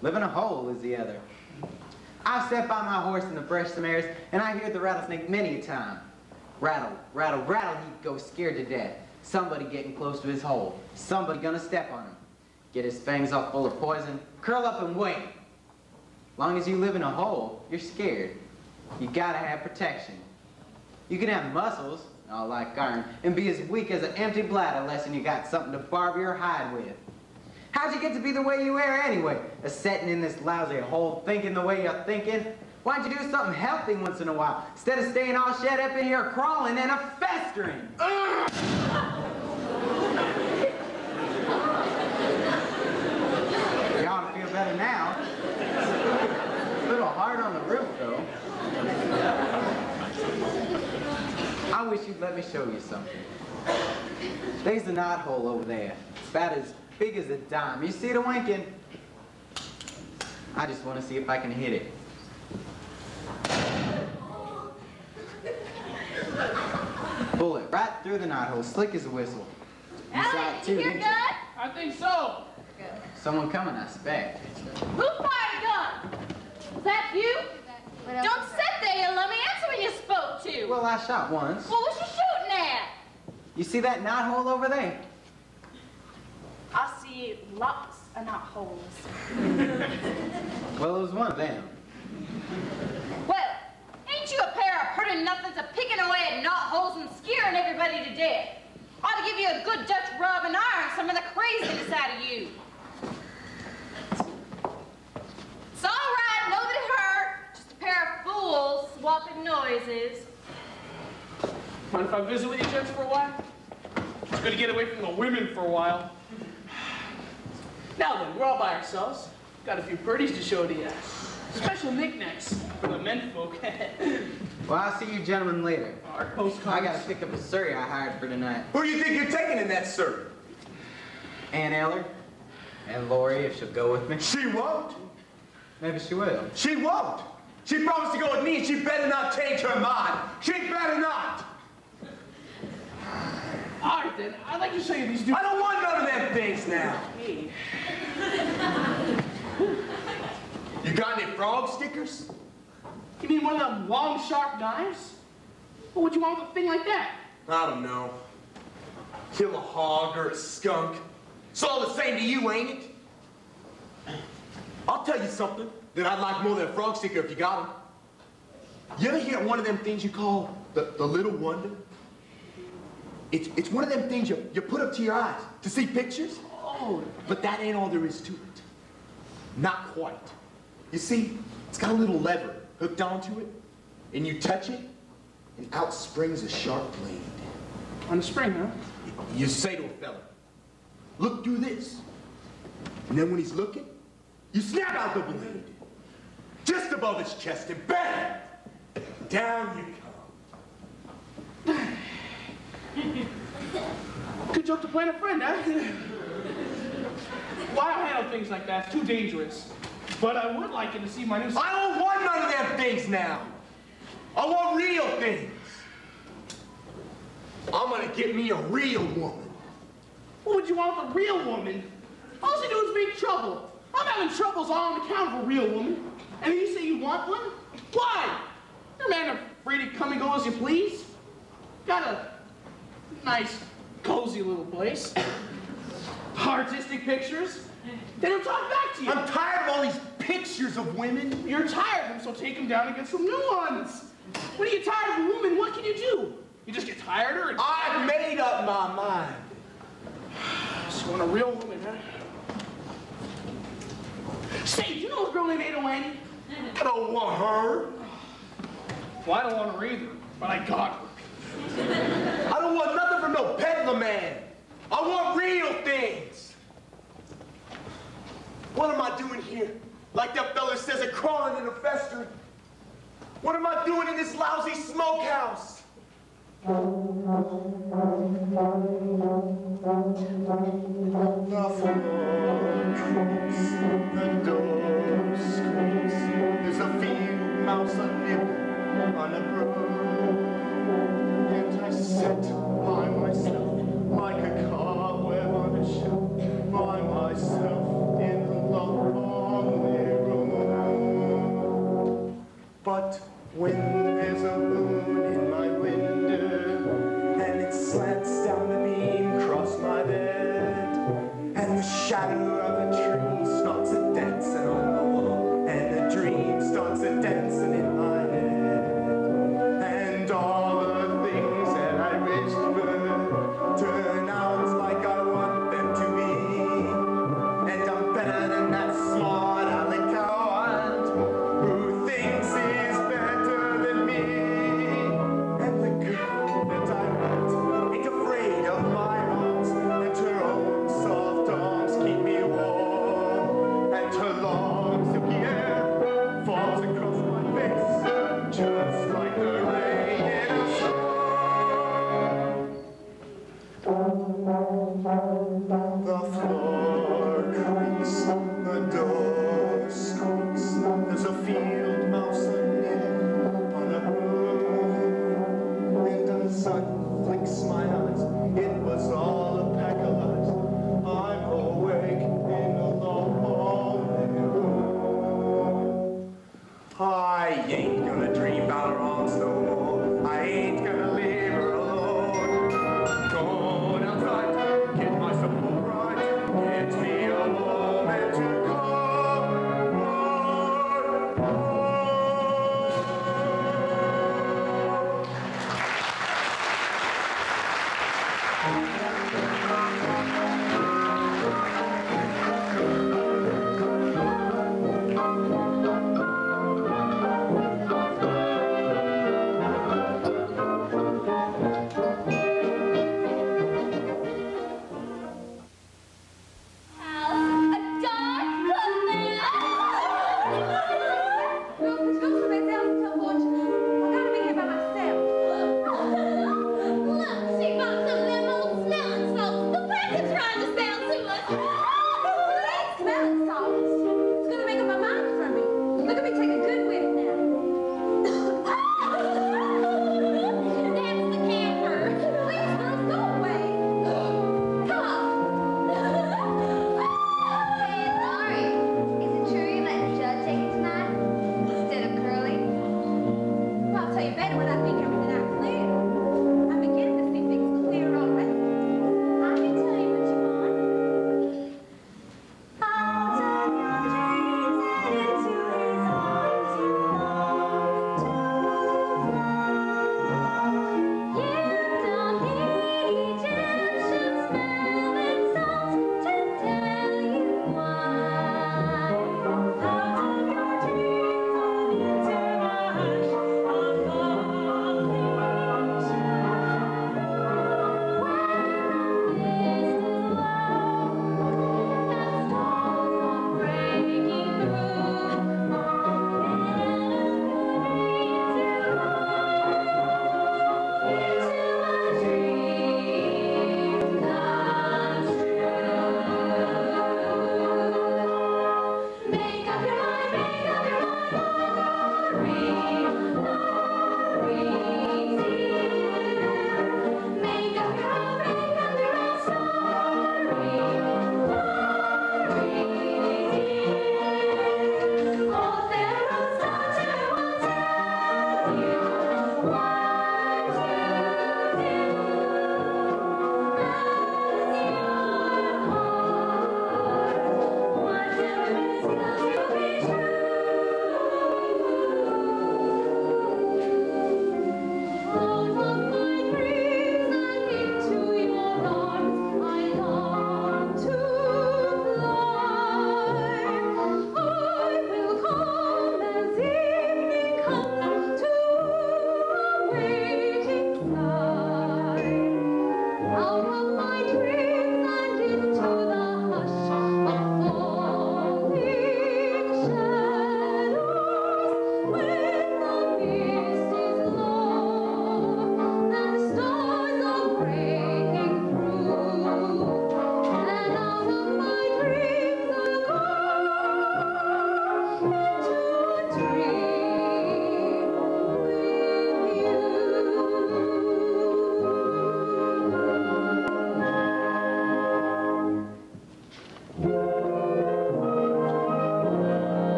Live in a hole is the other. I've sat by my horse in the fresh some airs, and I hear the rattlesnake many a time. Rattle, rattle, rattle, he'd go scared to death. Somebody getting close to his hole. Somebody gonna step on him. Get his fangs all full of poison, curl up and wait. Long as you live in a hole, you're scared. You gotta have protection. You can have muscles, all like iron, and be as weak as an empty bladder unless you got something to barb your hide with. How'd you get to be the way you are anyway? A setting in this lousy hole thinking the way you're thinking? Why don't you do something healthy once in a while, instead of staying all shut up in here crawling and festering? You ought to feel better now. A little hard on the roof, though. I wish you'd let me show you something. There's a knot hole over there. It's about as big as a dime. You see it winking? I just want to see if I can hit it. Bullet right through the knot hole, slick as a whistle. Alex, you hear gun? I think so. Someone coming, I expect. Who fired a gun? Was that you? Don't sit there, you lummy. Answer when you're spoke to. Well, I shot once. What was you shooting at? You see that knot hole over there? I see lots of knot holes. Well, it was one of them. Well, ain't you a pair of pretty nothings a picking away at knot holes and scaring everybody to death? Ought to give you a good Dutch rub and iron some of the craziness out of you. It's all right, nobody hurt. Just a pair of fools swapping noises. Mind if I visit with you gents for a while? It's good to get away from the women for a while. Now then, we're all by ourselves. Got a few birdies to show to you. Special knickknacks for the men folk. Well, I'll see you gentlemen later. Our postcards. I gotta pick up a surrey I hired for tonight. Who do you think you're taking in that, sir? Ann Eller. And Lori, if she'll go with me. She won't. Maybe she will. She won't. She promised to go with me, and she better not change her mind. She better not. All right, then. I'd like to show you these new... I don't want none of them things now. Hey. You got any frog stickers? You mean one of them long, sharp knives? What would you want with a thing like that? I don't know. Kill a hog or a skunk. It's all the same to you, ain't it? I'll tell you something that I'd like more than a frog sticker if you got 'em. You ever hear one of them things you call the little wonder? It's one of them things you put up to your eyes to see pictures. Oh, but that ain't all there is to it. Not quite. You see, it's got a little lever hooked onto it, and you touch it, and out springs a sharp blade. On the spring, huh? You say to a fella, look through this. And then when he's looking, you snap out the blade. Just above his chest, and bang! Down you come. Good joke to plan a friend, huh? Well, I don't handle things like that. It's too dangerous. But I would like you to see my new... I don't want none of them things now. I want real things. I'm gonna get me a real woman. What would you want with a real woman? All you do is make trouble. I'm having troubles all on account of a real woman. And you say you want one? Why? You're a man afraid to come and go as you please. Got a nice, cozy little place. Artistic pictures. They don't talk back to you. I'm tired of all these pictures of women. You're tired of them, so take them down and get some new ones. When you get tired of a woman, what can you do? You just get tired of her? I've made up my mind. So you want a real woman, huh? Say, do you know a girl named Ada Wanny? I don't want her. Well, I don't want her either, but I got her. I don't want nothing from no peddler man. I want real things. What am I doing here? Like that fella says, it crawling in a fester. What am I doing in this lousy smokehouse? The floor creaks, the door squeaks. There's a field mouse a nibble on a broom. And I sit by myself like a cobweb on a shelf, by myself in the lonely room. But when there's a moon in my window and it slants down the beam across my bed, and the shadow of a tree starts a dancing on the wall, and the dream starts a dancing in my head, and all the things that I wished were turn out like I want them to be, and I'm better than that smart aleck coward who thinks he's better than me, and the girl that I want ain't afraid of my arms, and her own soft arms keep me warm, and her long silky hair falls across my face just like the rain in a storm. The floor creaks, the door squeaks. There's a field mouse on a broom, and the sun flicks my eyes. It was all a pack of lies. I'm awake in a lonely room. I ain't gonna dream about her arms no more. I ain't gonna leave her alone. Going outside, get myself all right. Get me a woman to call my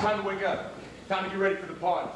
Time to wake up. Time to get ready for the party.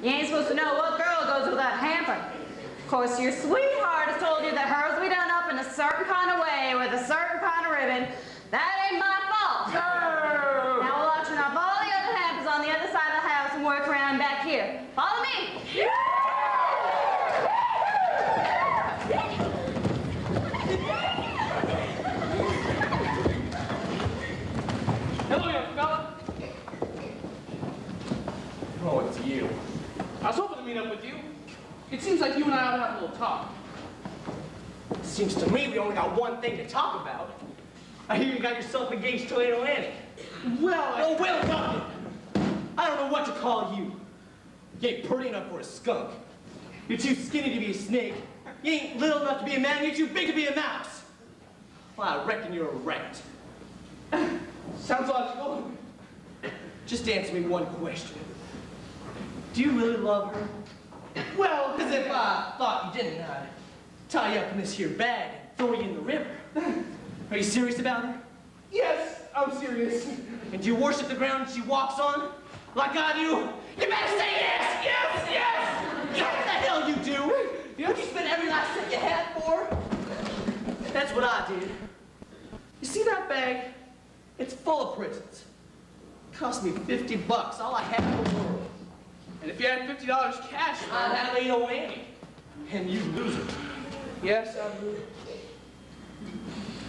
You ain't supposed to know what girl goes with that hamper. Of course, your sweetheart has told you that hers will be done up in a certain kind of way with a certain kind of ribbon. That ain't my fault. No! Now we'll auction off all the other hampers on the other side of the house and work around back here. Follow me. Hello, young fella. Oh, it's you. I was hoping to meet up with you. It seems like you and I ought to have a little talk. Seems to me we only got one thing to talk about. I hear you got yourself engaged to Aunt Annie. Well, Oh, well done. I don't know what to call you. You ain't pretty enough for a skunk. You're too skinny to be a snake. You ain't little enough to be a man. You're too big to be a mouse. Well, I reckon you're a rat. sounds logical. Just answer me one question. Do you really love her? Well, Because if I thought you didn't, I'd tie you up in this here bag and throw you in the river. Are you serious about her? yes, I'm serious. And do you worship the ground she walks on? Like I do? You better say yes! Yes! Yes! Yes, what the hell you do? Would you spend every last cent you had for her? That's what I did. You see that bag? It's full of presents. It cost me $50, all I had in the world. And if you had $50 cash, I'd have Aunt Annie. And you lose it. yes, I would.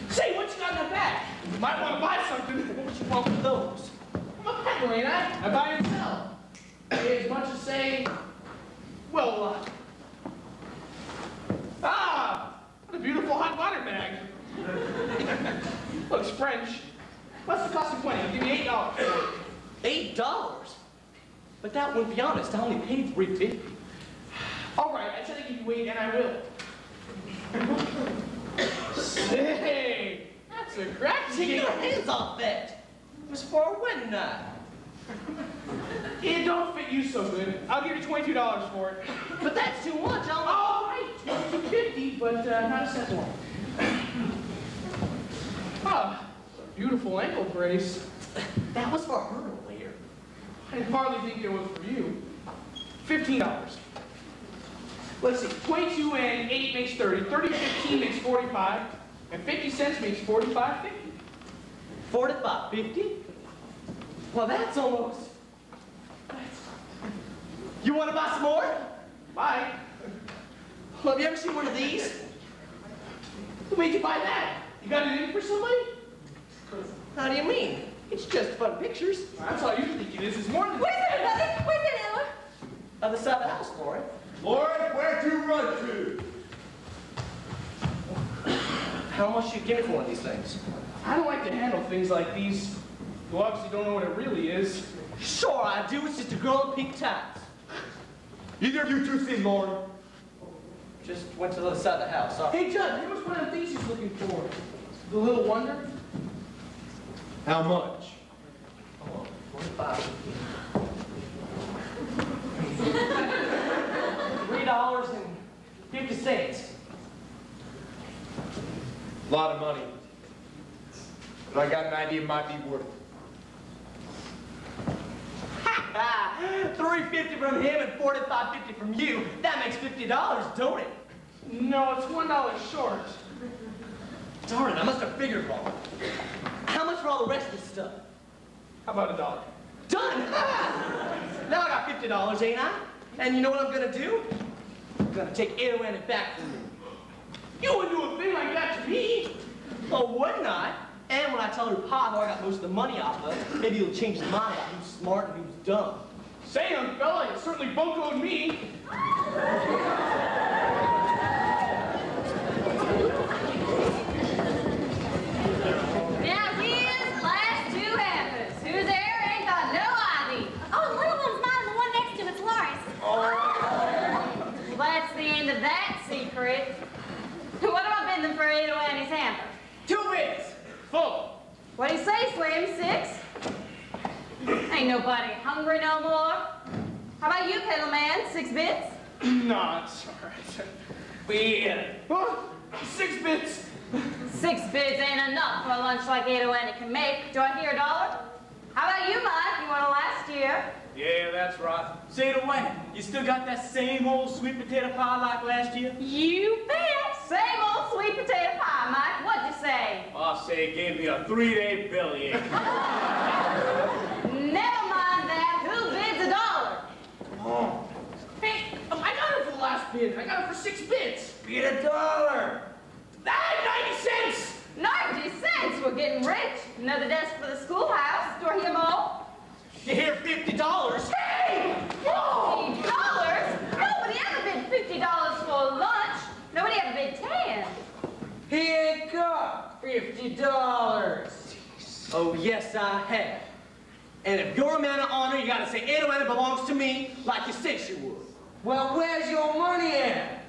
Say, what you got in that bag? You might want to buy something. What you want with those? I'm a peddler, ain't I? I buy and sell. As much as say, well, what a beautiful hot water bag. Looks French. What's the cost of 20? I'll give you $8. $8? But that wouldn't be honest. I only paid $3.50. All right, I said I give you 8, and I will. Say, that's a crack. Take your hands off that. It was for our wedding night. It don't fit you so good. I'll give you $22 for it. But that's too much. All right, $22.50, but not a cent more. Ah, beautiful ankle brace. That was for her later. I hardly think it was for you. $15. Let's see, 22 and 8 makes 30. 30 and 15 makes 45. And 50 cents makes 45.50. 45.50? Well, that's almost. You want to buy some more? Bye. Well, have you ever seen one of these? Who made you buy that? You got it in for somebody? How do you mean? It's just fun pictures. That's all you think it is. It's more than Where's it, brother? Where's it, Ella? Other side of the house, Lauren. Lord, where to run to? How much you give me for one of these things? I don't like to handle things like these. You obviously don't know what it really is. Sure I do. It's just a girl in pink tights. Either of you two seen Lauren? Just went to the other side of the house. Hey, Judd, here was one of the things he's looking for. The little wonder. How much? Oh, 45. $3.50. A lot of money. But I got an idea it might be worth it. $3.50 from him and $45.50 from you. That makes $50, don't it? No, it's $1 short. Darn it, I must have figured wrong. How much for all the rest of this stuff? How about $1? Done! Now I got $50, ain't I? And you know what I'm gonna do? I'm gonna take Annie back from you. You wouldn't do a thing like that to me. Oh, wouldn't I? And when I tell her Pa how I got most of the money off of, maybe he'll change his mind about who's smart and who's dumb. Say, young fella, you certainly buncoed me. Now here's the last 2 hampers. Who's there ain't got no ID. Oh, the little one's mine, the one next to it's Laura's. Well, that's the end of that secret. What am I bidding for 8 of Annie's hamper? 2 bids. Full. What do you say, Slim? 6? Ain't nobody hungry no more. How about you, Pedal Man? 6 bids? No, it's all right. Huh? 6 bids. 6 bids ain't enough for a lunch like Ada Annie can make. Do I hear $1? How about you, Mike? You want a last year? Yeah, that's right. Say it away. You still got that same old sweet potato pie like last year? You bet. Same old sweet potato pie, Mike. What'd you say? I say it gave me a 3-day bellyache. Never mind that. Who bids $1? Oh. Hey, I got it for the last bid. I got it for 6 bits. Bid $1. 90 cents. 90 cents. We're getting rich. Another desk for the schoolhouse. Do I hear more? You hear $50? Hey! $50? Nobody ever bid $50 for lunch. Nobody ever bid 10. He ain't got $50. Oh, yes, I have. And if you're a man of honor, you gotta say $8 belongs to me like you said you would. Well, where's your money at?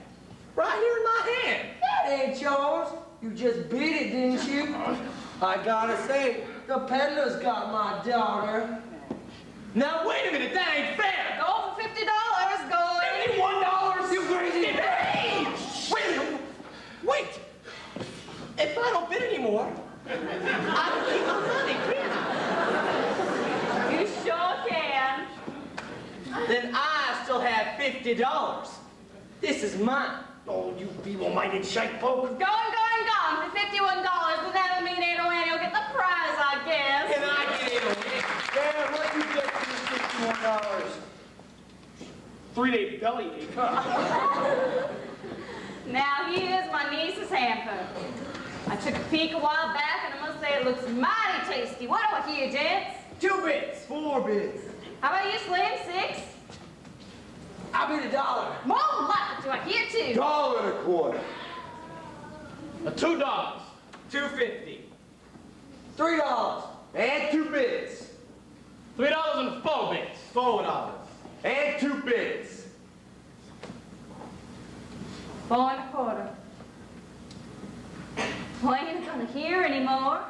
Right here in my hand. That ain't yours. You just beat it, didn't you? I gotta say, the peddler's got my daughter. Now, wait a minute, that ain't fair. Go for $50. Go in. $51, you crazy bitch! Wait a minute. Wait. If I don't bid anymore, I can keep my money, can't I? You sure can. Then I still have $50. This is mine. Oh, you feeble-minded shite poke. Gone for $51. But that'll mean Aunt Annie will get the prize, I guess. Can I get it? Yeah, what you get for the $51? 3-day bellyache. Now here's my niece's hamper. I took a peek a while back, and I must say it looks mighty tasty. What do I hear, gents? 2 bits. 4 bits. How about you, Slim? 6? I bid $1. More than luck. Do I hear 2? $1.25. $2. $2.50. $3. And 2 bits. $3 and 4 bits. $4. And 2 bits. 4 1/4. Well, I ain't gonna hear anymore.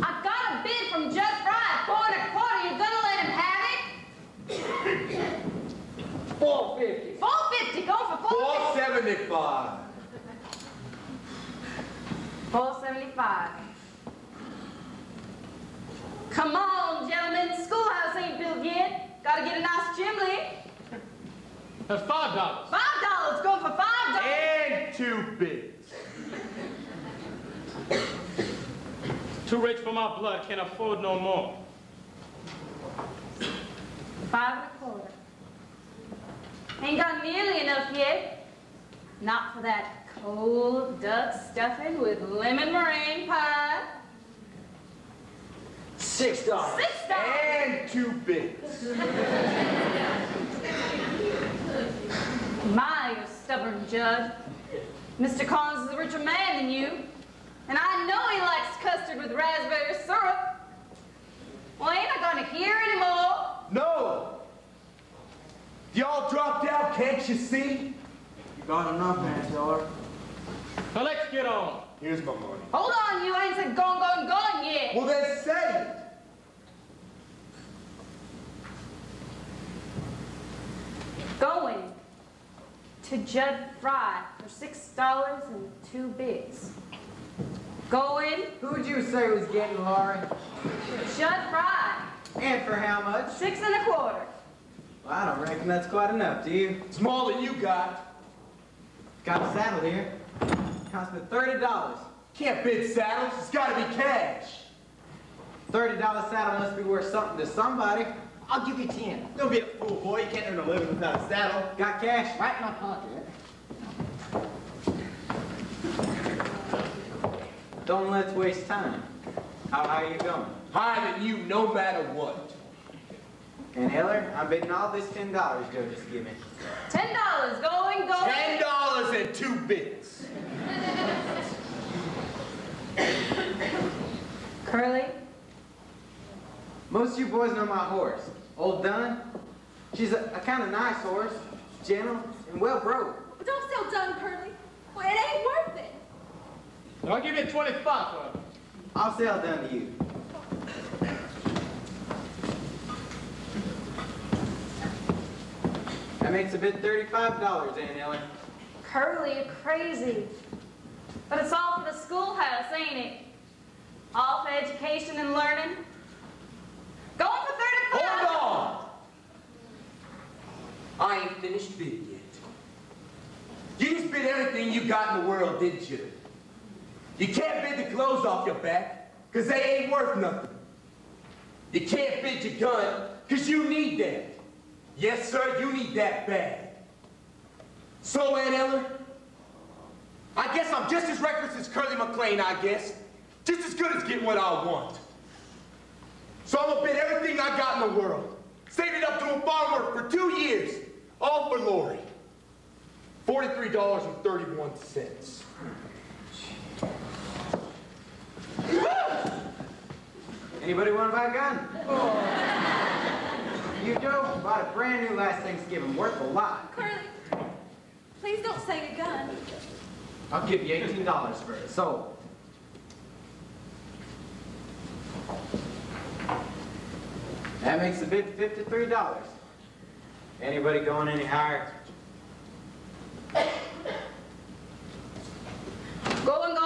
I've got a bid from Judge Fry, 4 1/4. You gonna let him have it? $4.50. 450. Go for 450. $4.75. 475. Come on, gentlemen. Schoolhouse ain't built yet. Gotta get a nice chimney. That's $5. $5. Go for $5. And 2 bits. Too rich for my blood. Can't afford no more. 5 1/4. Ain't got nearly enough yet. Not for that cold duck stuffing with lemon meringue pie. $6. $6. And 2 bits. My, you stubborn judge. Mr. Collins is a richer man than you. And I know he likes custard with raspberry syrup. Well, ain't I gonna hear anymore? No. Y'all dropped out, can't you see? You got enough, man, daughter. Now let's get on. Here's my money. Hold on, you ain't said gone yet. Well, then say it. Going to Judge Fry for $6 and 2 bits. Going Who'd you say was getting Laurie? Judge Fry, And for how much? 6 1/4. Well, I don't reckon that's quite enough, do you? It's more than you got. Got a saddle here. Cost me $30. Can't bid saddles. It's got to be cash. $30 saddle must be worth something to somebody. I'll give you 10. Don't be a fool, boy. You can't earn a living without a saddle. Got cash? Right in my pocket. Don't let's waste time. How high are you going? Higher than you no matter what. And Heller, I'm bidding all this $10 Joe just give me. $10. Going. $10 and 2 bits. Curly, Most of you boys know my horse, Old Dunn. She's a kind of nice horse, gentle and well broke. But don't sell Dunn, Curly. Well, it ain't worth it. I'll give you 25 for it. I'll sell Dunn to you. That makes a bid $35, Aunt Ellen. Curly, you're crazy. But it's all for the schoolhouse, ain't it? all for education and learning. Going for 35. Hold on! I ain't finished bidding yet. You just bid everything you got in the world, didn't you? You can't bid the clothes off your back, because they ain't worth nothing. You can't bid your gun, because you need that. Yes, sir, you need that bad. So, Aunt Ellen, I guess I'm just as reckless as Curly McLean, I guess. Just as good as getting what I want. So I'm gonna bid everything I got in the world. Save it up doing farm work for 2 years. All for Lori. $43.31. Anybody want to buy a gun? You, Joe, bought a brand new last Thanksgiving, worth a lot. Curly, please don't say a gun. I'll give you $18 for it. Sold. That makes the bid $53. Anybody going any higher? Going.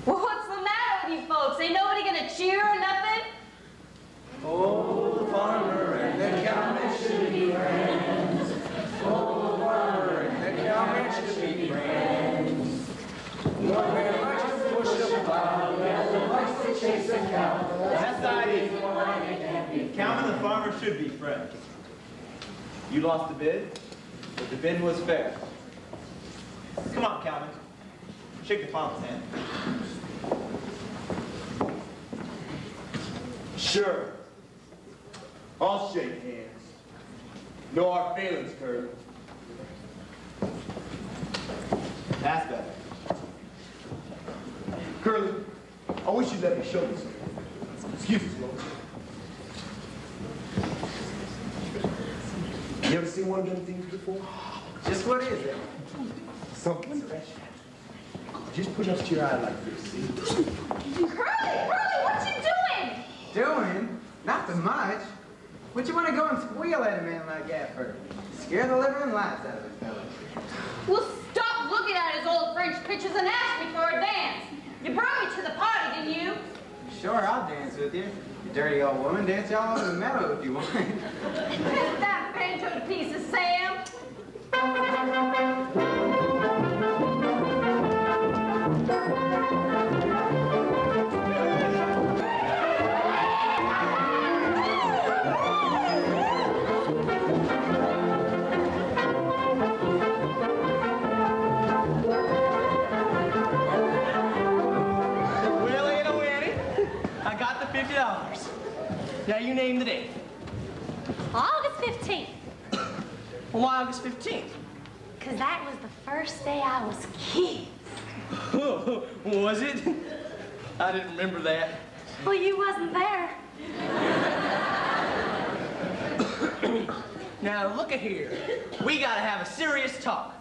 Well, what's the matter with you folks? Ain't nobody gonna cheer or nothing? Oh, the farmer and the cowman should be friends. Oh, the farmer and the cowman should be friends. One man likes to push a plow, the other likes to chase a cow. That's the idea. Cowman and the farmer should be friends. You lost the bid, but the bid was fair. Come on, Cowman. Shake the farmer's hand. Sure. I'll shake hands. No hard feelings, Curly. That's better. Curly, I wish you'd let me show you something. Excuse me, Sloan. You ever seen one of them things before? Just what is it? Something special. Just put it up to your eye like this, see? Curly, what you doing? Doing? Nothing much. What you want to go and squeal at a man like that for? Scare the living lives out of the fella. Well, stop looking at his old French pictures and ask me for a dance. You brought me to the party, didn't you? Sure, I'll dance with you. You dirty old woman, dance all over the meadow if you want. Put that banjo to pieces, Sam. $50. Now you name the date. August 15th. Why August 15th? Because that was the first day I was kids. Was it? I didn't remember that. Well, you wasn't there. Now look at here. We gotta have a serious talk.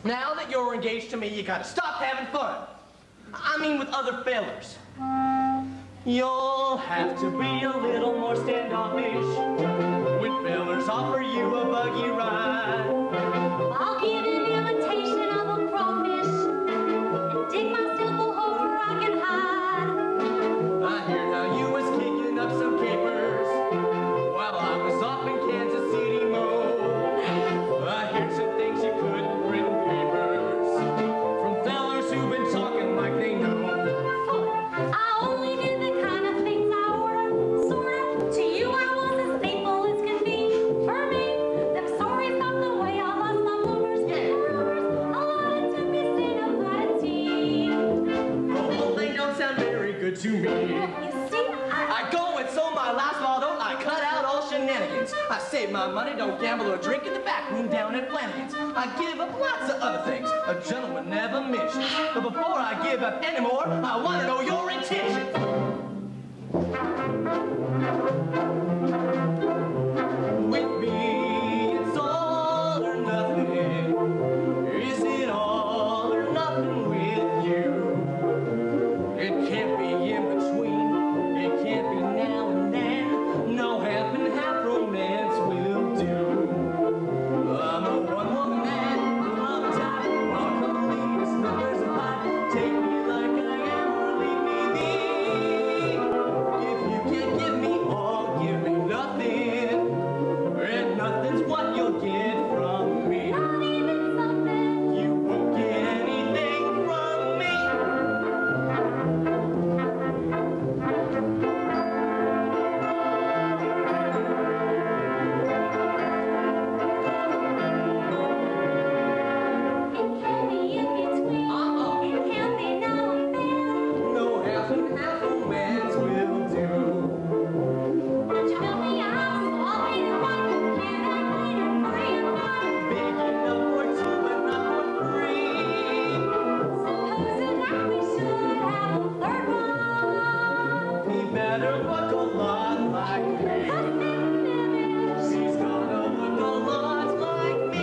Now that you're engaged to me, you gotta stop having fun. I mean with other fellers. You'll have to be a little more standoffish when fellers offer you a buggy ride. I'll get an imitation of a crawfish and dig myself a hole where I can hide. I heard how you was kicking up some capers while I was off in Kansas City, Mo. I heard some things you couldn't print in papers from fellers who've been talking like they know. I only did the kind of things I order, sorta. To you, I was as faithful as can be. For me, them stories about the way I lost my bloomers, rumors, a lot of to be seen about a team. The whole thing don't sound very good to me. You see, I go and sold my last model, I cut out all shenanigans. I save my money, don't gamble or drink in the back room down at Flanagan's. I give up lots of other things a gentleman never mentions. But before I give up any more, I want to know your intentions. With me, it's all or nothing. Is it all or nothing with you? It can't be in between. It can't be now and then. No half and half romance will do. I'm a one-woman man, I'm type. One couple leaves, numbers of five. better look a lot like me. She's gonna look a lot like me.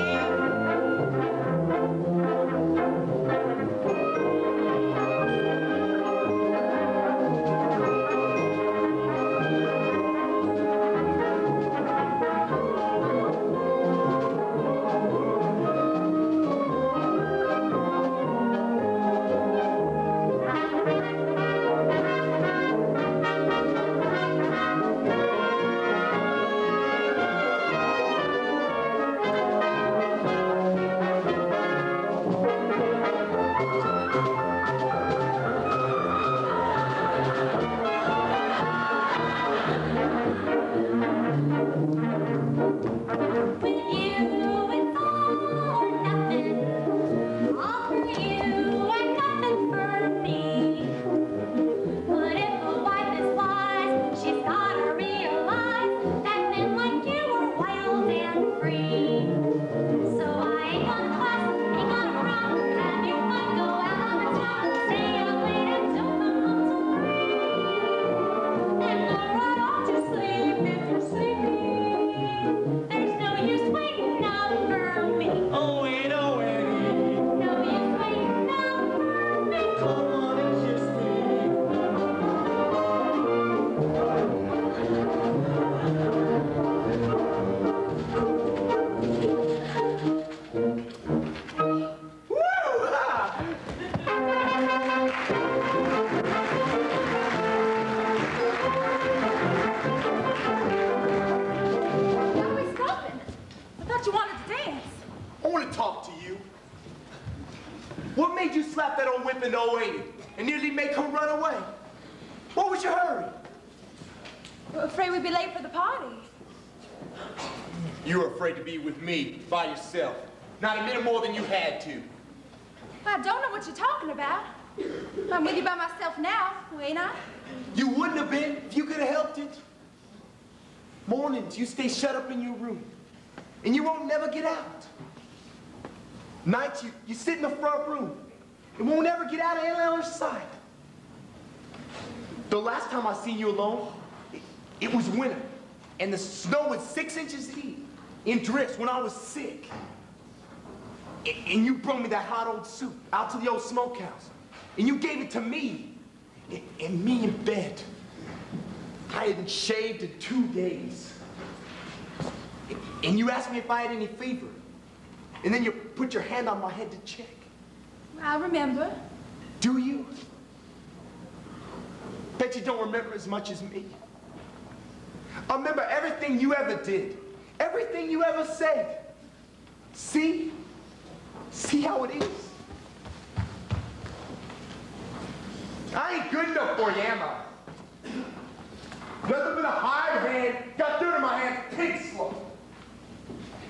What made you slap that old whip in 080 and nearly make her run away? What was your hurry? We're afraid we'd be late for the party. You were afraid to be with me, by yourself. Not a minute more than you had to. I don't know what you're talking about. I'm with you by myself now, ain't I? You wouldn't have been if you could have helped it. Mornings, you stay shut up in your room, and you won't never get out. Nights, you sit in the front room and won't ever get out of Eleanor's sight. The last time I seen you alone, it was winter, and the snow was 6 inches deep in drifts when I was sick. And you brought me that hot old soup out to the old smokehouse, and you gave it to me, and me in bed. I hadn't shaved in 2 days. And you asked me if I had any fever. And then you put your hand on my head to check. I remember. Do you? Bet you don't remember as much as me. I remember everything you ever did. Everything you ever said. See? See how it is? I ain't good enough for you, am I? Nothing but a hired hand, got dirt in my hands, pig slow.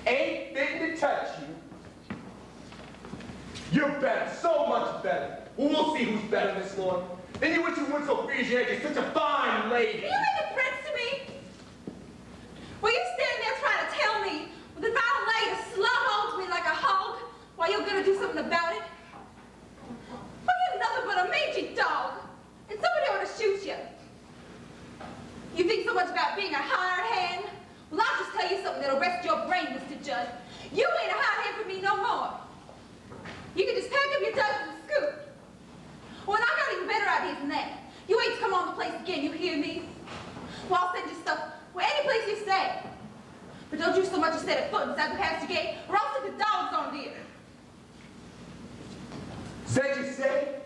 Ain't fit to touch you. You're better, so much better. Well, we'll see who's better, Miss Lord. Then you wish you weren't so free as you are. You're such a fine lady. Are you making threats to me? Were you standing there trying to tell me that if I don't lay a slug hold me like a hog, why you're gonna do something about it? Well, you're nothing but a mangy dog, and somebody ought to shoot you. You think so much about being a hired hand? Well, I'll just tell you something that'll rest your brain, Mr. Judge. You ain't a hired hand for me no more. You can just pack up your ducks and scoot. Well, and I got even better ideas than that. You ain't to come on the place again, you hear me? Well, I'll send you stuff where any place you stay. But don't you so much as set a foot inside the pasture gate, or I'll send the dogs on you. Said you say?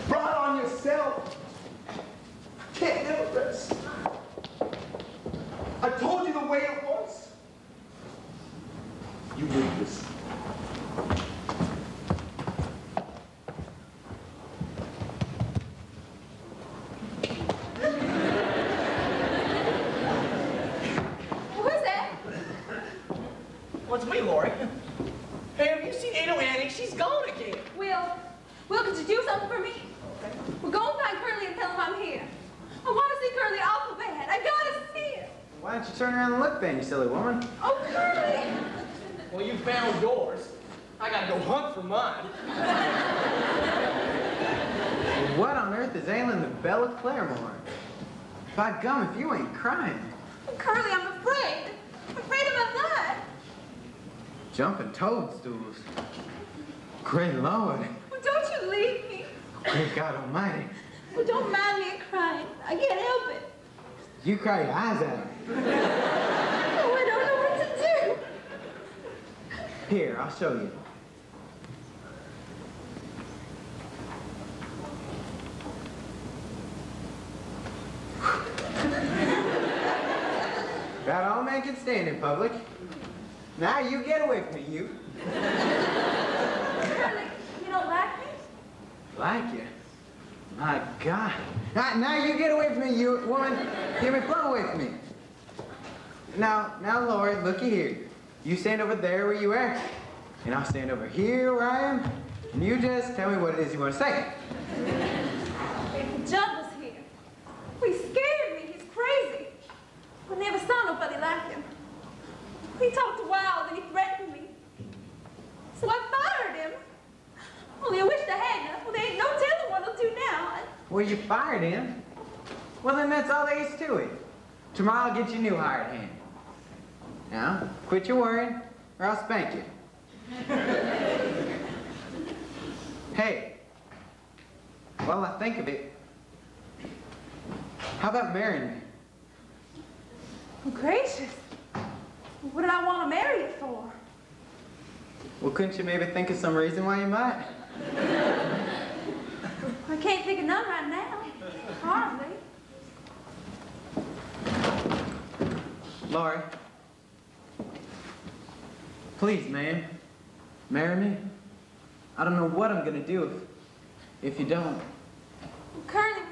Brought on yourself. Can't do this. I told you the way it was. You wouldn't listen. Who is that? Well, it's me, Lori. Hey, have you seen Ada Annie? She's gone again. Will, could you do something for me? Well, go and find Curly and tell him I'm here. I want to see Curly awful bad. I gotta see him. Why don't you turn around and look then, you silly woman? Oh, Curly! Well, you found yours. I gotta go hunt for mine. What on earth earth is ailing the Belle of Claremore? By gum, if you ain't crying. Curly, I'm afraid. I'm afraid of my life. Jumping toadstools. Great Lord. Well, don't you leave me. Great God Almighty. Well, don't mind me crying. I can't help it. You cry your eyes out. Oh, I don't know what to do. Here, I'll show you. That all man can stand in public. Now you get away from me, you. Curly, you don't like me? Like you? My God. Now you get away from me, you woman. Give me plumb away from me. Now, Lord, looky here. You stand over there where you are, and I'll stand over here where I am, and you just tell me what it is you want to say. If Judd was here, he scared me. He's crazy. I never saw nobody like him. He talked wild and he threatened me. So I fired him. Only I wished I hadn't. Well, there ain't no telling what I'll do now. Well, you fired him. Well, then that's all there is to it. Tomorrow I'll get you a new hired hand. Now, quit your worrying, or I'll spank you. Hey, while I think of it, how about marrying me? Oh, gracious. What did I want to marry you for? Well, couldn't you maybe think of some reason why you might? I can't think of none right now. Hardly. Laurie, please, ma'am, marry me. I don't know what I'm gonna do if you don't. Curly,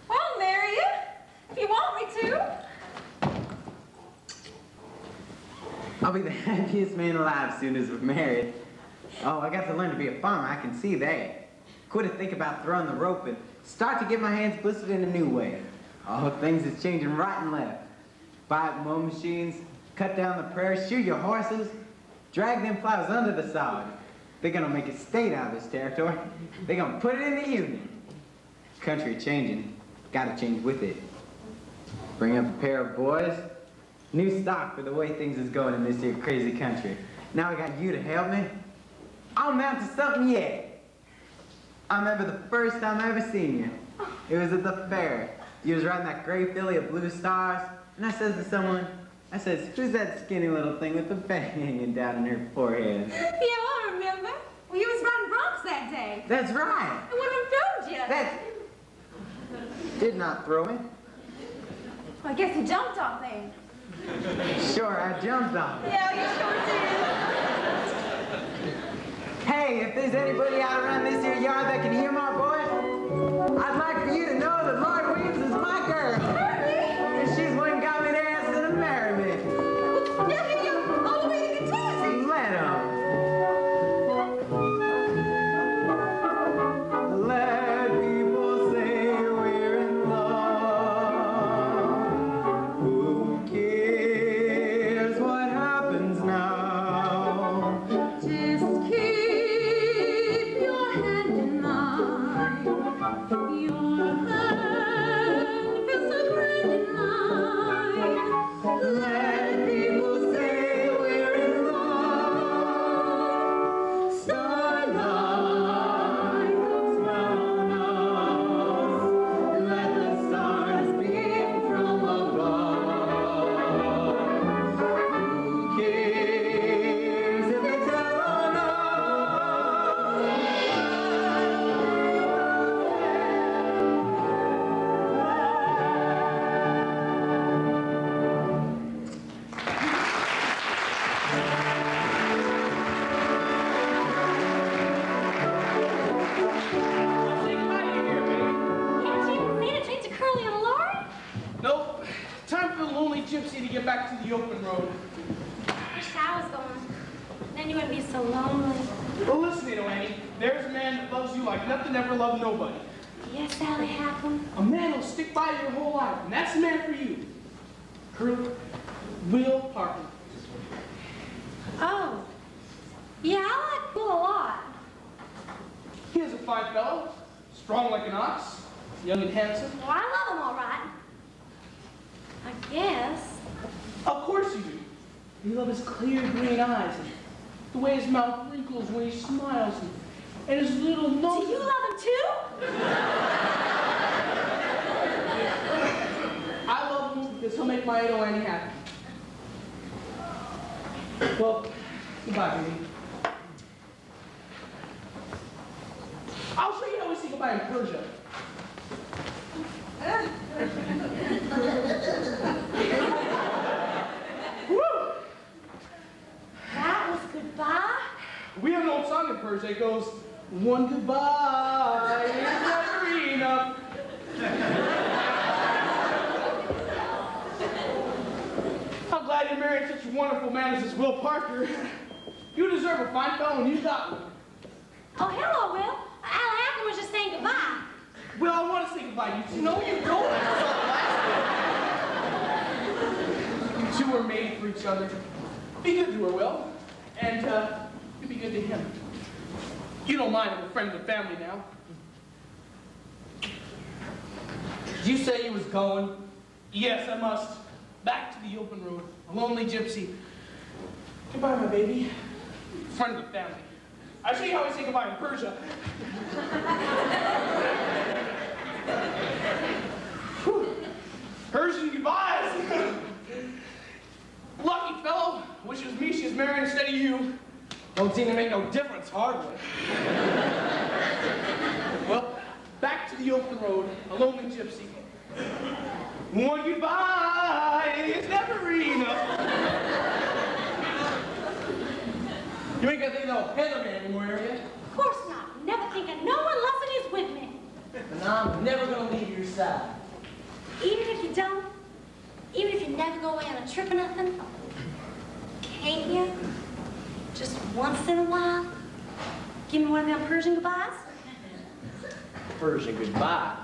well, I'll marry you if you want me to. I'll be the happiest man alive as soon as we're married. Oh, I got to learn to be a farmer, I can see that. Quit to think about throwing the rope and start to get my hands blistered in a new way. Oh, things is changing right and left. Buy mowing machines, cut down the prairies, shoot your horses, drag them plows under the sod. They're gonna make a state out of this territory. They're gonna put it in the union. Country changing, gotta change with it. Bring up a pair of boys, new stock for the way things is going in this here crazy country. Now I got you to help me. I'll amount to something yet. I remember the first time I ever seen you. It was at the fair. You was riding that gray filly of blue stars, and I says to someone, I says, who's that skinny little thing with the bang hanging down in her forehead? Yeah, I remember. Well, you was riding broncs that day. That's right. And one of them throwed you. That did not throw me. Well, I guess you jumped off then. Sure, I jumped off. Yeah, you sure did. Hey, if there's anybody out around this here yard that can hear my voice, I'd like for you to know that Lord Williams is my girl. And she's one got me to ask her to marry me. Now here you go, all the way to Kentucky. Let him. Let people say we're in love. Who cares what happens now? Just keep your hand in mine. Your hand feels so grand in mine. Let people say we're in love. Starlight looks down on us. Let the stars beam from above. Who cares if they tell on us? Can't you even say to change to Curly and Laurie? Nope. Time for the lonely gypsy to get back to the open road. Wish I was going. Then you wouldn't be so lonely. Well, listen, Annie, there's a man that loves you like nothing ever loved nobody. Yes, Sally Happen. A man who'll stick by you your whole life, and that's the man for you. Curly, Will Parker. Oh. Yeah, I like Will a lot. He is a fine fellow, strong like an ox, Young and handsome? Well, I love him all right. I guess. Of course you do. You love his clear green eyes, and the way his mouth wrinkles when he smiles, and his little nose. Do you love him too? I love him because he'll make my Aunt Annie happy. Well, goodbye, baby. I'll show you how we say goodbye in Persia. Woo! That was goodbye? We have an old song in Persia. It goes, one goodbye is never enough. I'm glad you married such a wonderful man as this Will Parker. You deserve a fine fellow and you got one. Oh, hello, Will. Alan was just saying goodbye. Well, I want to say goodbye. You know you don't. I saw the last one. You two are made for each other. Be good to her, Will. And you be good to him. You don't mind I'm a friend of the family now. Did you say you was going? Yes, I must. Back to the open road. A lonely gypsy. Goodbye, my baby. Friend of the family. I'll show you how I say goodbye in Persia. Persian goodbyes. Lucky fellow. Wish it was me she's marrying instead of you. Don't seem to make no difference, hardly. Well, back to the open road, a lonely gypsy. One goodbye is never enough. You ain't gonna think no Heather man anymore, are you? Of course not. Never think of no one unless it is with me. And I'm never gonna leave your side. Even if you don't, even if you never go away on a trip or nothing, can't you? Just once in a while, give me one of them Persian goodbyes? Persian goodbye.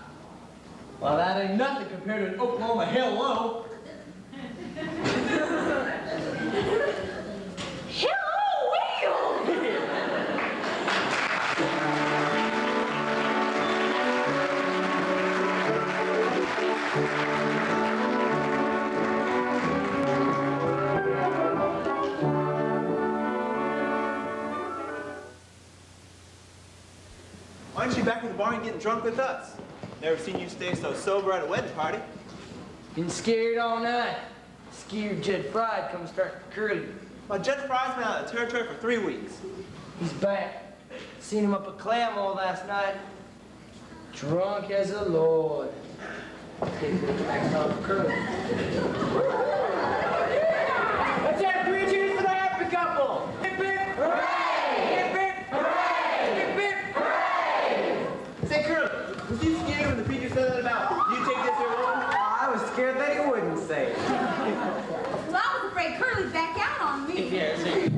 Well, that ain't nothing compared to an Oklahoma hello. Hello, Will! Why aren't you back in the bar and getting drunk with us? Never seen you stay so sober at a wedding party. Been scared all night. Scared Jed Fried come start curling. My Judge Fry's been out of the territory for 3 weeks. He's back. Seen him up at Claremore last night. Drunk as a lord. Take me back down to curling. Let's have 3 cheers for the happy couple. Hip hip hooray! Hip hip hooray! Hip hip hooray! Say, Curly, was you scared when the preacher said that about you take this here woman? I was scared that he wouldn't say it. Well, I was afraid Curly'd back out on me. Yeah, see.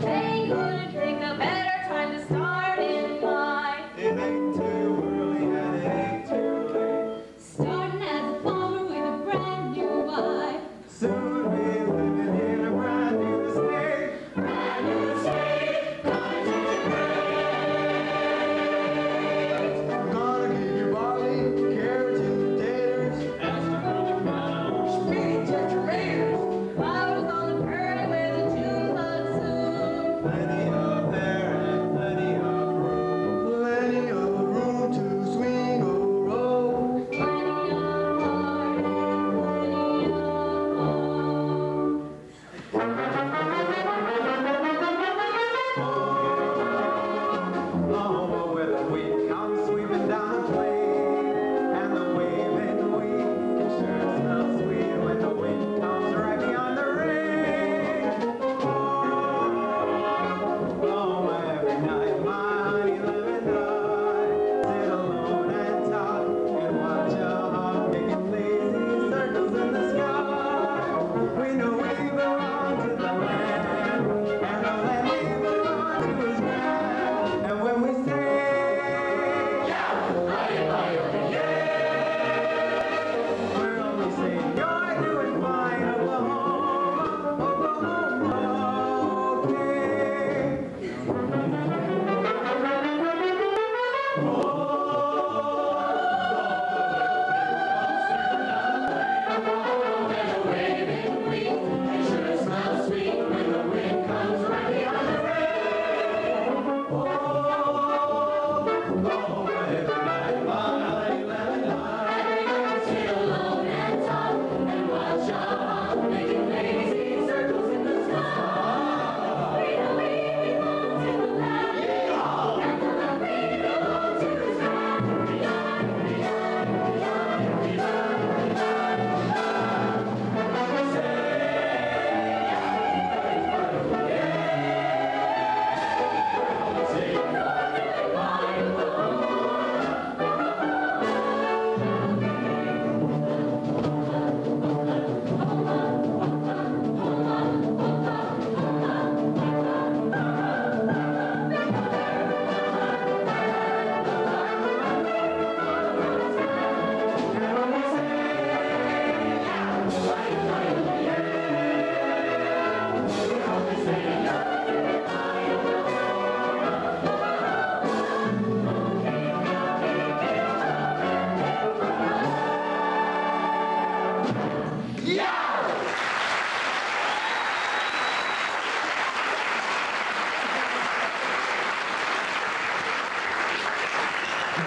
They couldn't pick a better time to start in life. It ain't too early and it ain't too late. Starting as a farmer with a brand new wife. Soon we'll be living in a brand new state. Brand new state, country great. I'm gonna give you barley, carrots, and potatoes. I was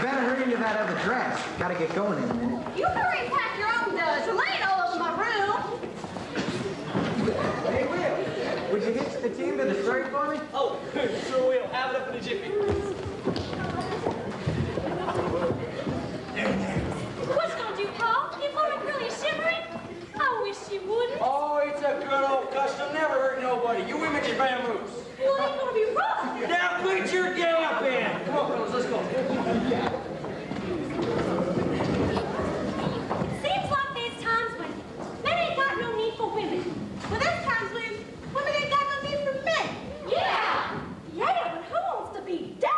better hurry into that other dress. Gotta get going in a minute. You hurry and pack your own duds. You're laying all over my room. Hey, Will, would you hitch the team to the story for me? Oh, sure will. Have it up in a jiffy. What's gonna do, Paul? You Mama Curly is shivering? I wish you wouldn't. Oh, it's a good old custom. Never hurt nobody. You women can vamoose. Well, it ain't gonna be rough. Now put your gap in. Come on, fellas, let's go. Seems like there's times when men ain't got no need for women. Well, there's times when women ain't got no need for men. Yeah! Yeah, but who wants to be dead?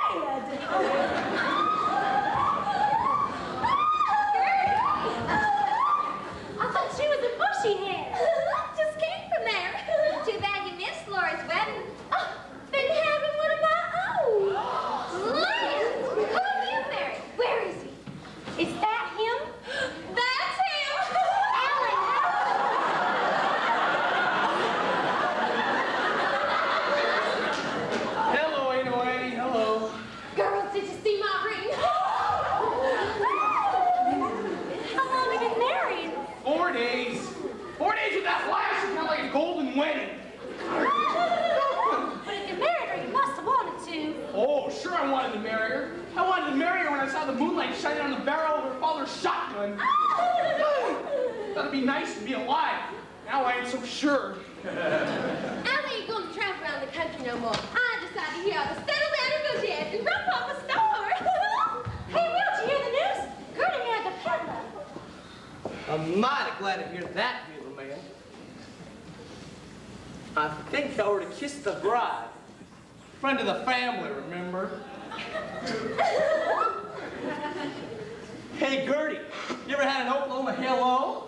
I thought she was a bushy hair. Just came from there. Too bad you missed Laura's wedding. Been having one of my own. Land! Who have you married? Where is he? Is that him? That's him! Alan! Hello, Annie. Hello. Girls, did you see my ring? How long have you been married? 4 days. 4 days with that flash is kind of like a golden wedding. But if you married her, you must have wanted to. Oh, sure I wanted to marry her. I wanted to marry her when I saw the moonlight shining on the barrel of her father's shotgun. Thought it'd be nice to be alive. Now I ain't so sure. I ain't gonna travel around the country no more. I decided here to settle down in Rochelle and run off a store. Hey, Will, did you hear the news? Gertie married the peddler. I'm mighty glad to hear that, little man. I think I ought to kiss the bride. Friend of the family, remember? Hey, Gertie, you ever had an Oklahoma hello?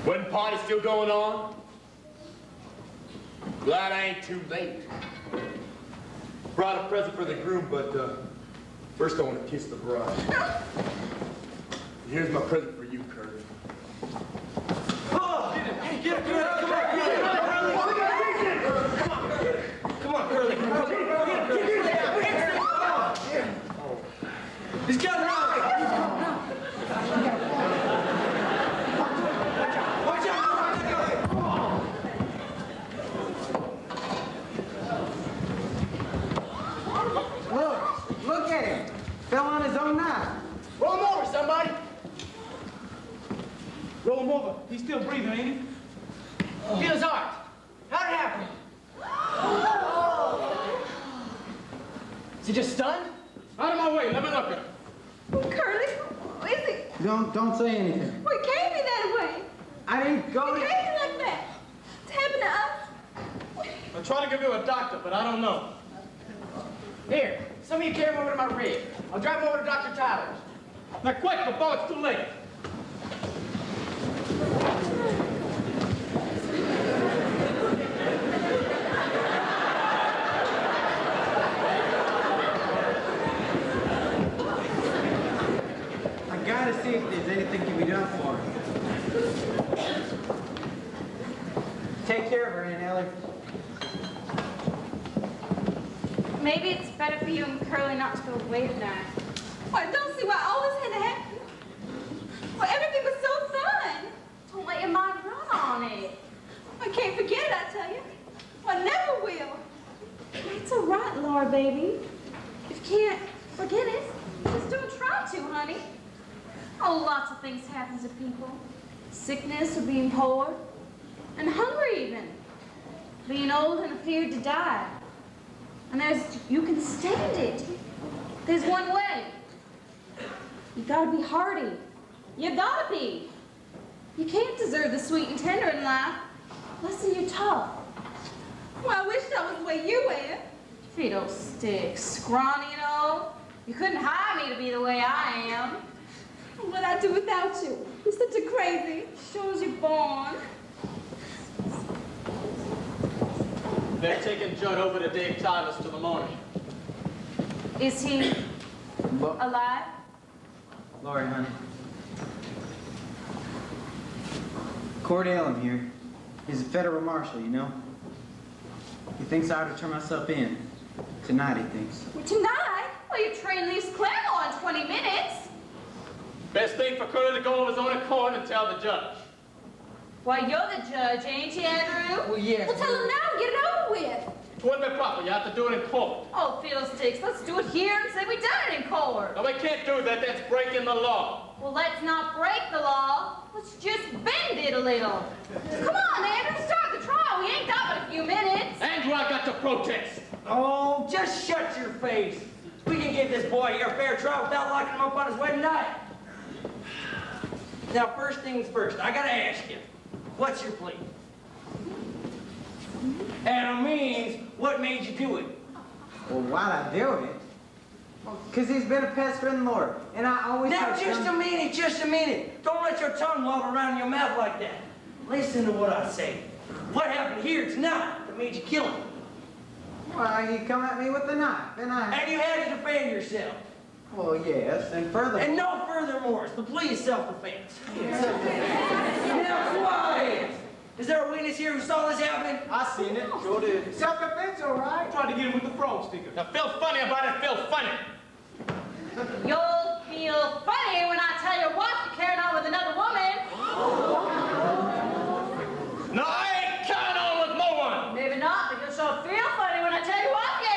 Wedding party still going on? Glad I ain't too late. Brought a present for the groom, but first I want to kiss the bride. Here's my present for you, Curtis. Oh, get it, Curly. Come on, Curly. Come on, Curly. Get it. He's got it out. Watch out. Look at him. Fell on his own knife. Roll him over, somebody. Roll him over. He's still breathing, ain't he? Feel his heart. How'd it happen? Is he just stunned? Out of my way. Let me look at him. Curly, is it? Don't say anything. What gave me that way? I didn't go What to... gave you like that? It's happened to us. I'm trying to give you a doctor, but I don't know. Here, some of you carry him over to my rig. I'll drive him over to Dr. Tyler's. Now quick, before it's too late. maybe it's better for you and Curly not to go away tonight. Well, I don't see why all this had to happen. Well, everything was so fun. Don't let your mind run on it. I can't forget it, I tell you. I never will. It's all right, Laura, baby. If you can't forget it, just don't try to, honey. Oh, lots of things happen to people. Sickness or being poor, and hunger even. Being old and afraid to die. And you can stand it. There's one way. You gotta be hardy. You gotta be. You can't deserve the sweet and tender in life. Listen, you're tough. Well, I wish that was the way you were. Fiddlesticks, scrawny and all. You couldn't hire me to be the way I am. What'd I do without you? You're such a crazy. Shows you're born. They're taking Judd over to Dave Tyler's till the morning. Is he alive? Lori, honey. Cord Allen here. He's a federal marshal, you know. He thinks I ought to turn myself in. Tonight, he thinks. Well, tonight? Well, you train Lise Claremont in 20 minutes. Best thing for Curly to go of his own accord and tell the judge. Why, you're the judge, ain't you, Andrew? Well, yes. Well, tell him now and get it over with. It wouldn't be proper. You have to do it in court. Oh, fiddlesticks, let's do it here and say we done it in court. No, we can't do that. That's breaking the law. Well, let's not break the law. Let's just bend it a little. Come on, Andrew, start the trial. We ain't got but a few minutes. Andrew, I got to protest. Oh, just shut your face. We can give this boy here a fair trial without locking him up on his wedding night. Now, first things first, I gotta ask you, what's your plea? And it means, what made you do it? Well, why'd I do it? Because he's been a pestering Lord, and I always... Now, just a minute. Don't let your tongue wobble around your mouth like that. Listen to what I say. What happened here tonight that made you kill him? Well, he come at me with the knife, and I... And you had to defend yourself. Well, yes, and furthermore... And no furthermore. The plea is self-defense. Now, quiet. Is there a witness here who saw this happen? I seen it. Sure did. Self-defense, all right. Tried to get him with the frog sticker. Now, feel funny about it. Feel funny. You'll feel funny when I tell your wife you're carrying on with another woman. No, I ain't carrying on with no one. Maybe not, but you'll sure feel funny when I tell you what, yeah.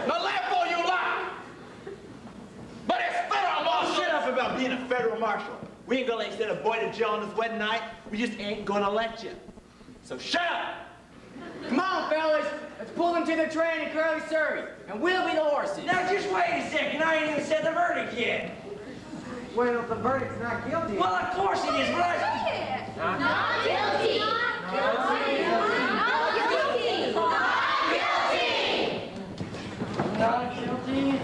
Now, laugh or you lie. But it's federal marshal. Shut up about being a federal marshal. We ain't gonna let you send a boy to jail on his wedding night. We just ain't gonna let you. So shut up. Come on, fellas. Let's pull them to the train in Curly, Surrey, and we'll be the horses. Now, just wait a second. I ain't even said the verdict yet. Well, the verdict's not guilty. Well, of course it is, but Not guilty. Not guilty.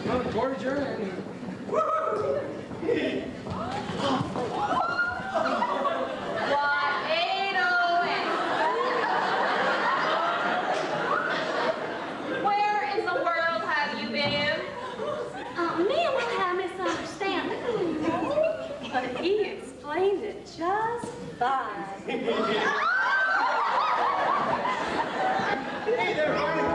Well, court adjourned. Where in the world have you been? Me and Will had a misunderstanding. But he explained it just fine. Hey there, Ryan.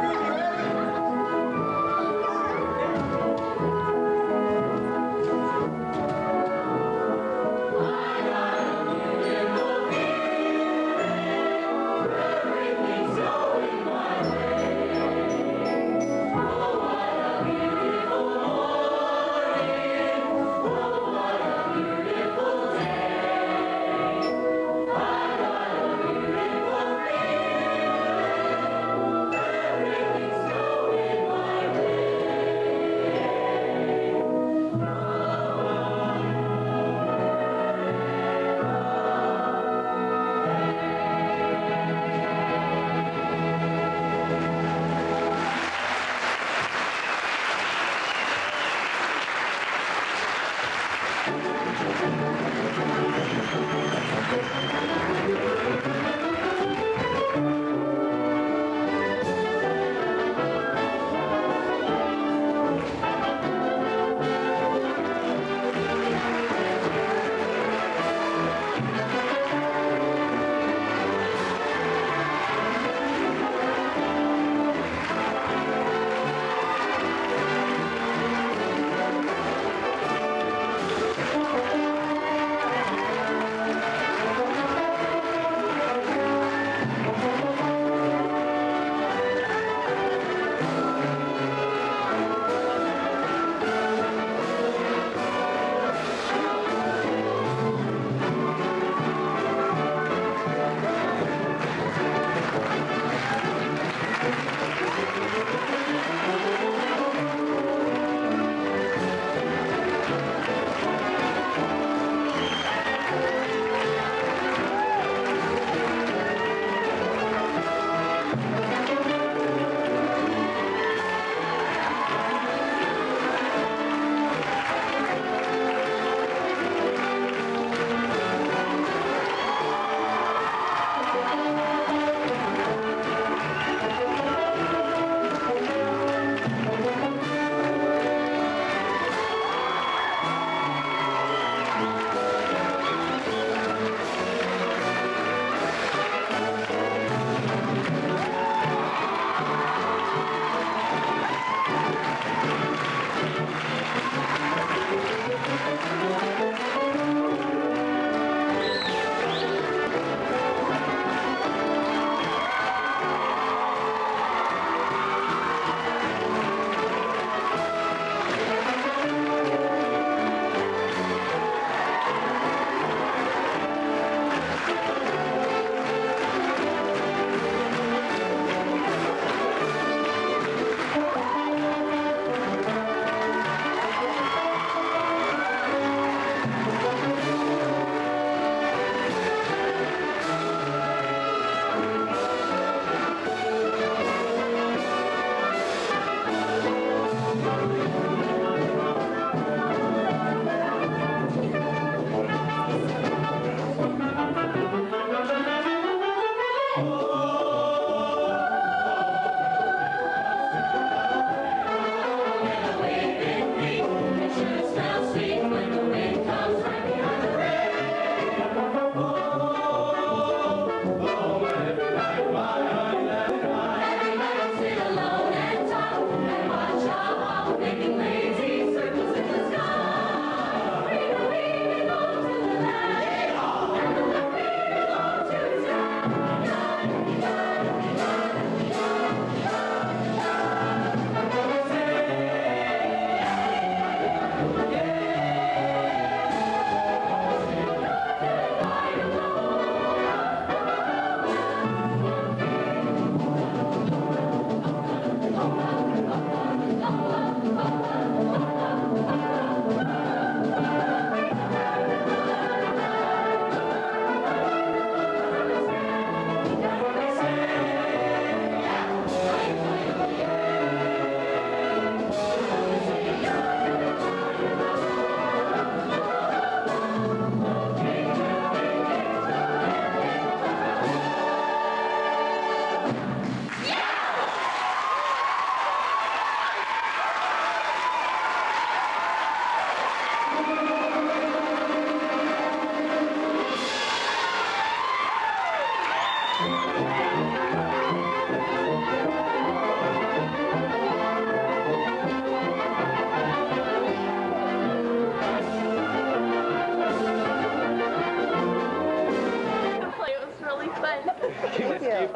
you.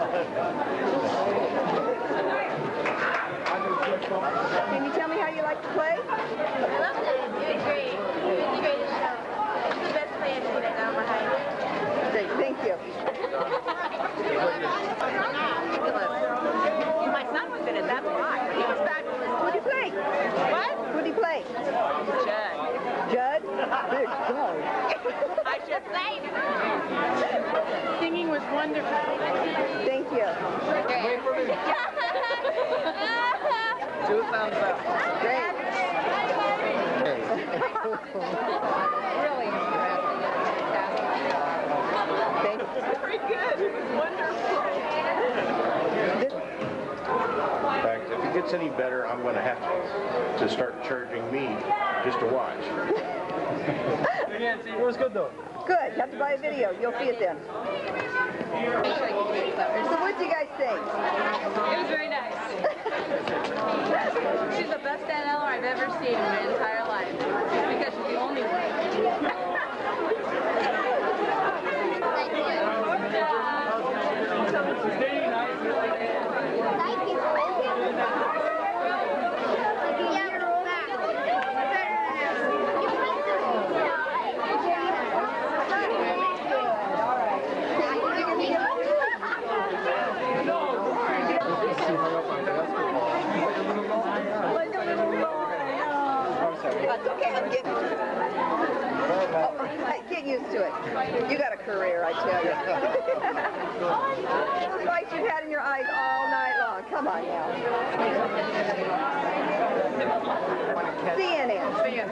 Can you tell me how you like to play? I loved it. It was great. It was the greatest show. It's the best play I've seen at Down Behind. Great, thank you. My son was in it, that's why. He was fabulous. Who'd you play? What? Who'd he play? Judd. Judd? Big Judd. I should say. Singing was wonderful. Thank you. Wait for me. 2 thumbs up. Great. Really thank you. Very good. Wonderful. In fact, if it gets any better, I'm going to have to start charging me just to watch. It was good though. Good. You have to buy a video. You'll see it then. So what do you guys think? It was very nice. She's the best Aunt Ella I've ever seen in my entire life. Because she's the only one. That's okay. I'm getting used to it. Get used to it. You got a career, I tell you. Those lights you've had in your eyes all night long. Come on now. CNN. CNN.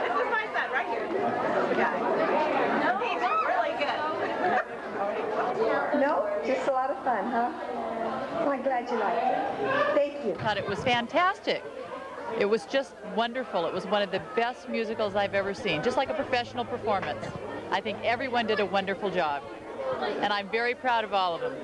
This is my son right here. No, he's really good. No? Just a lot of fun, huh? Well, I'm glad you liked it. Thank you. I thought it was fantastic. It was just wonderful. It was one of the best musicals I've ever seen, just like a professional performance. I think everyone did a wonderful job, and I'm very proud of all of them.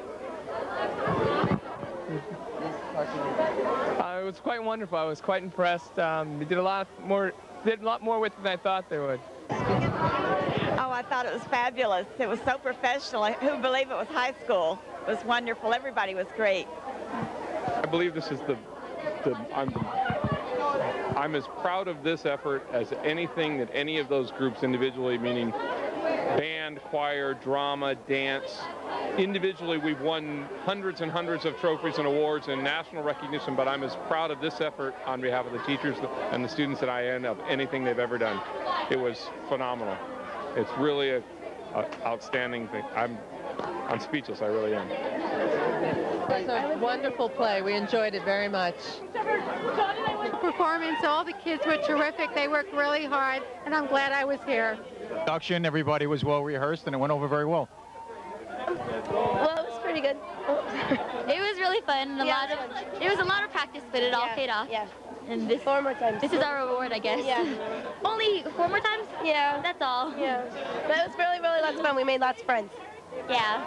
It was quite wonderful. I was quite impressed. They did a lot more with it than I thought they would. Oh, I thought it was fabulous. It was so professional. Who believe it was high school? It was wonderful. Everybody was great. I believe this is I'm as proud of this effort as anything that any of those groups individually, meaning band, choir, drama, dance. Individually, we've won hundreds and hundreds of trophies and awards and national recognition, but I'm as proud of this effort on behalf of the teachers and the students that I am of anything they've ever done. It was phenomenal. It's really an outstanding thing. I'm speechless, I really am. It was a wonderful play. We enjoyed it very much. Performance, all the kids were terrific. They worked really hard, and I'm glad I was here. Production, everybody was well rehearsed, and it went over very well. Well, it was pretty good. It was really fun. It was a lot of practice, but it all paid off. Yeah. And this 4 more times. This is our reward, I guess. Yeah. Only 4 more times? Yeah. That's all. Yeah. But it was really, really lots of fun. We made lots of friends. Yeah.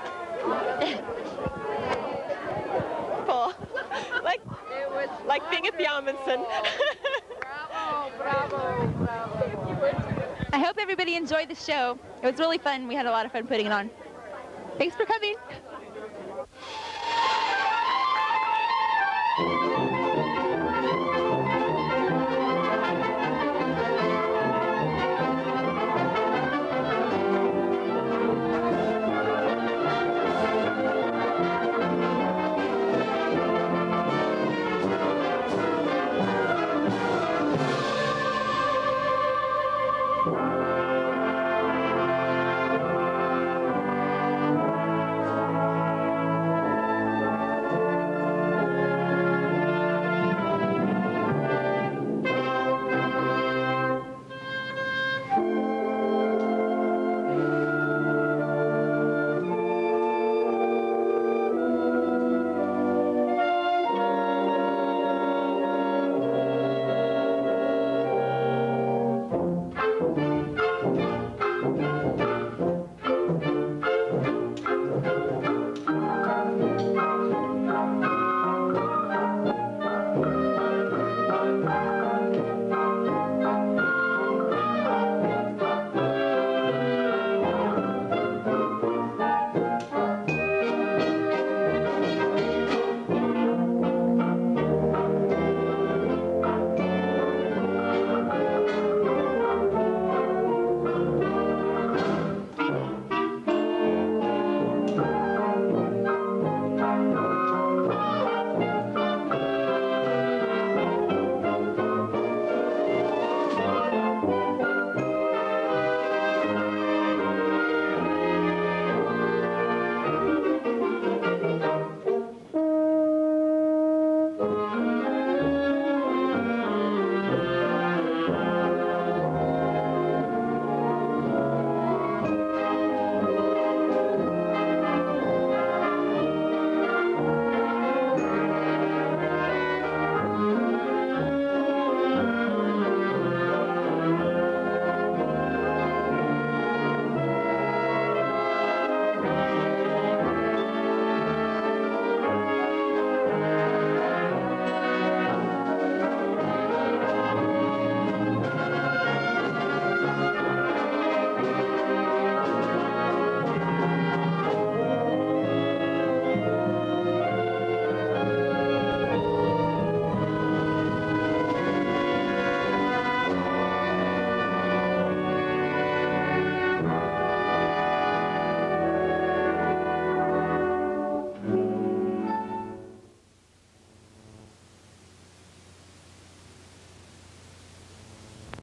Cool. like being at the Amundsen. Bravo. I hope everybody enjoyed the show. It was really fun. We had a lot of fun putting it on. Thanks for coming. Wow.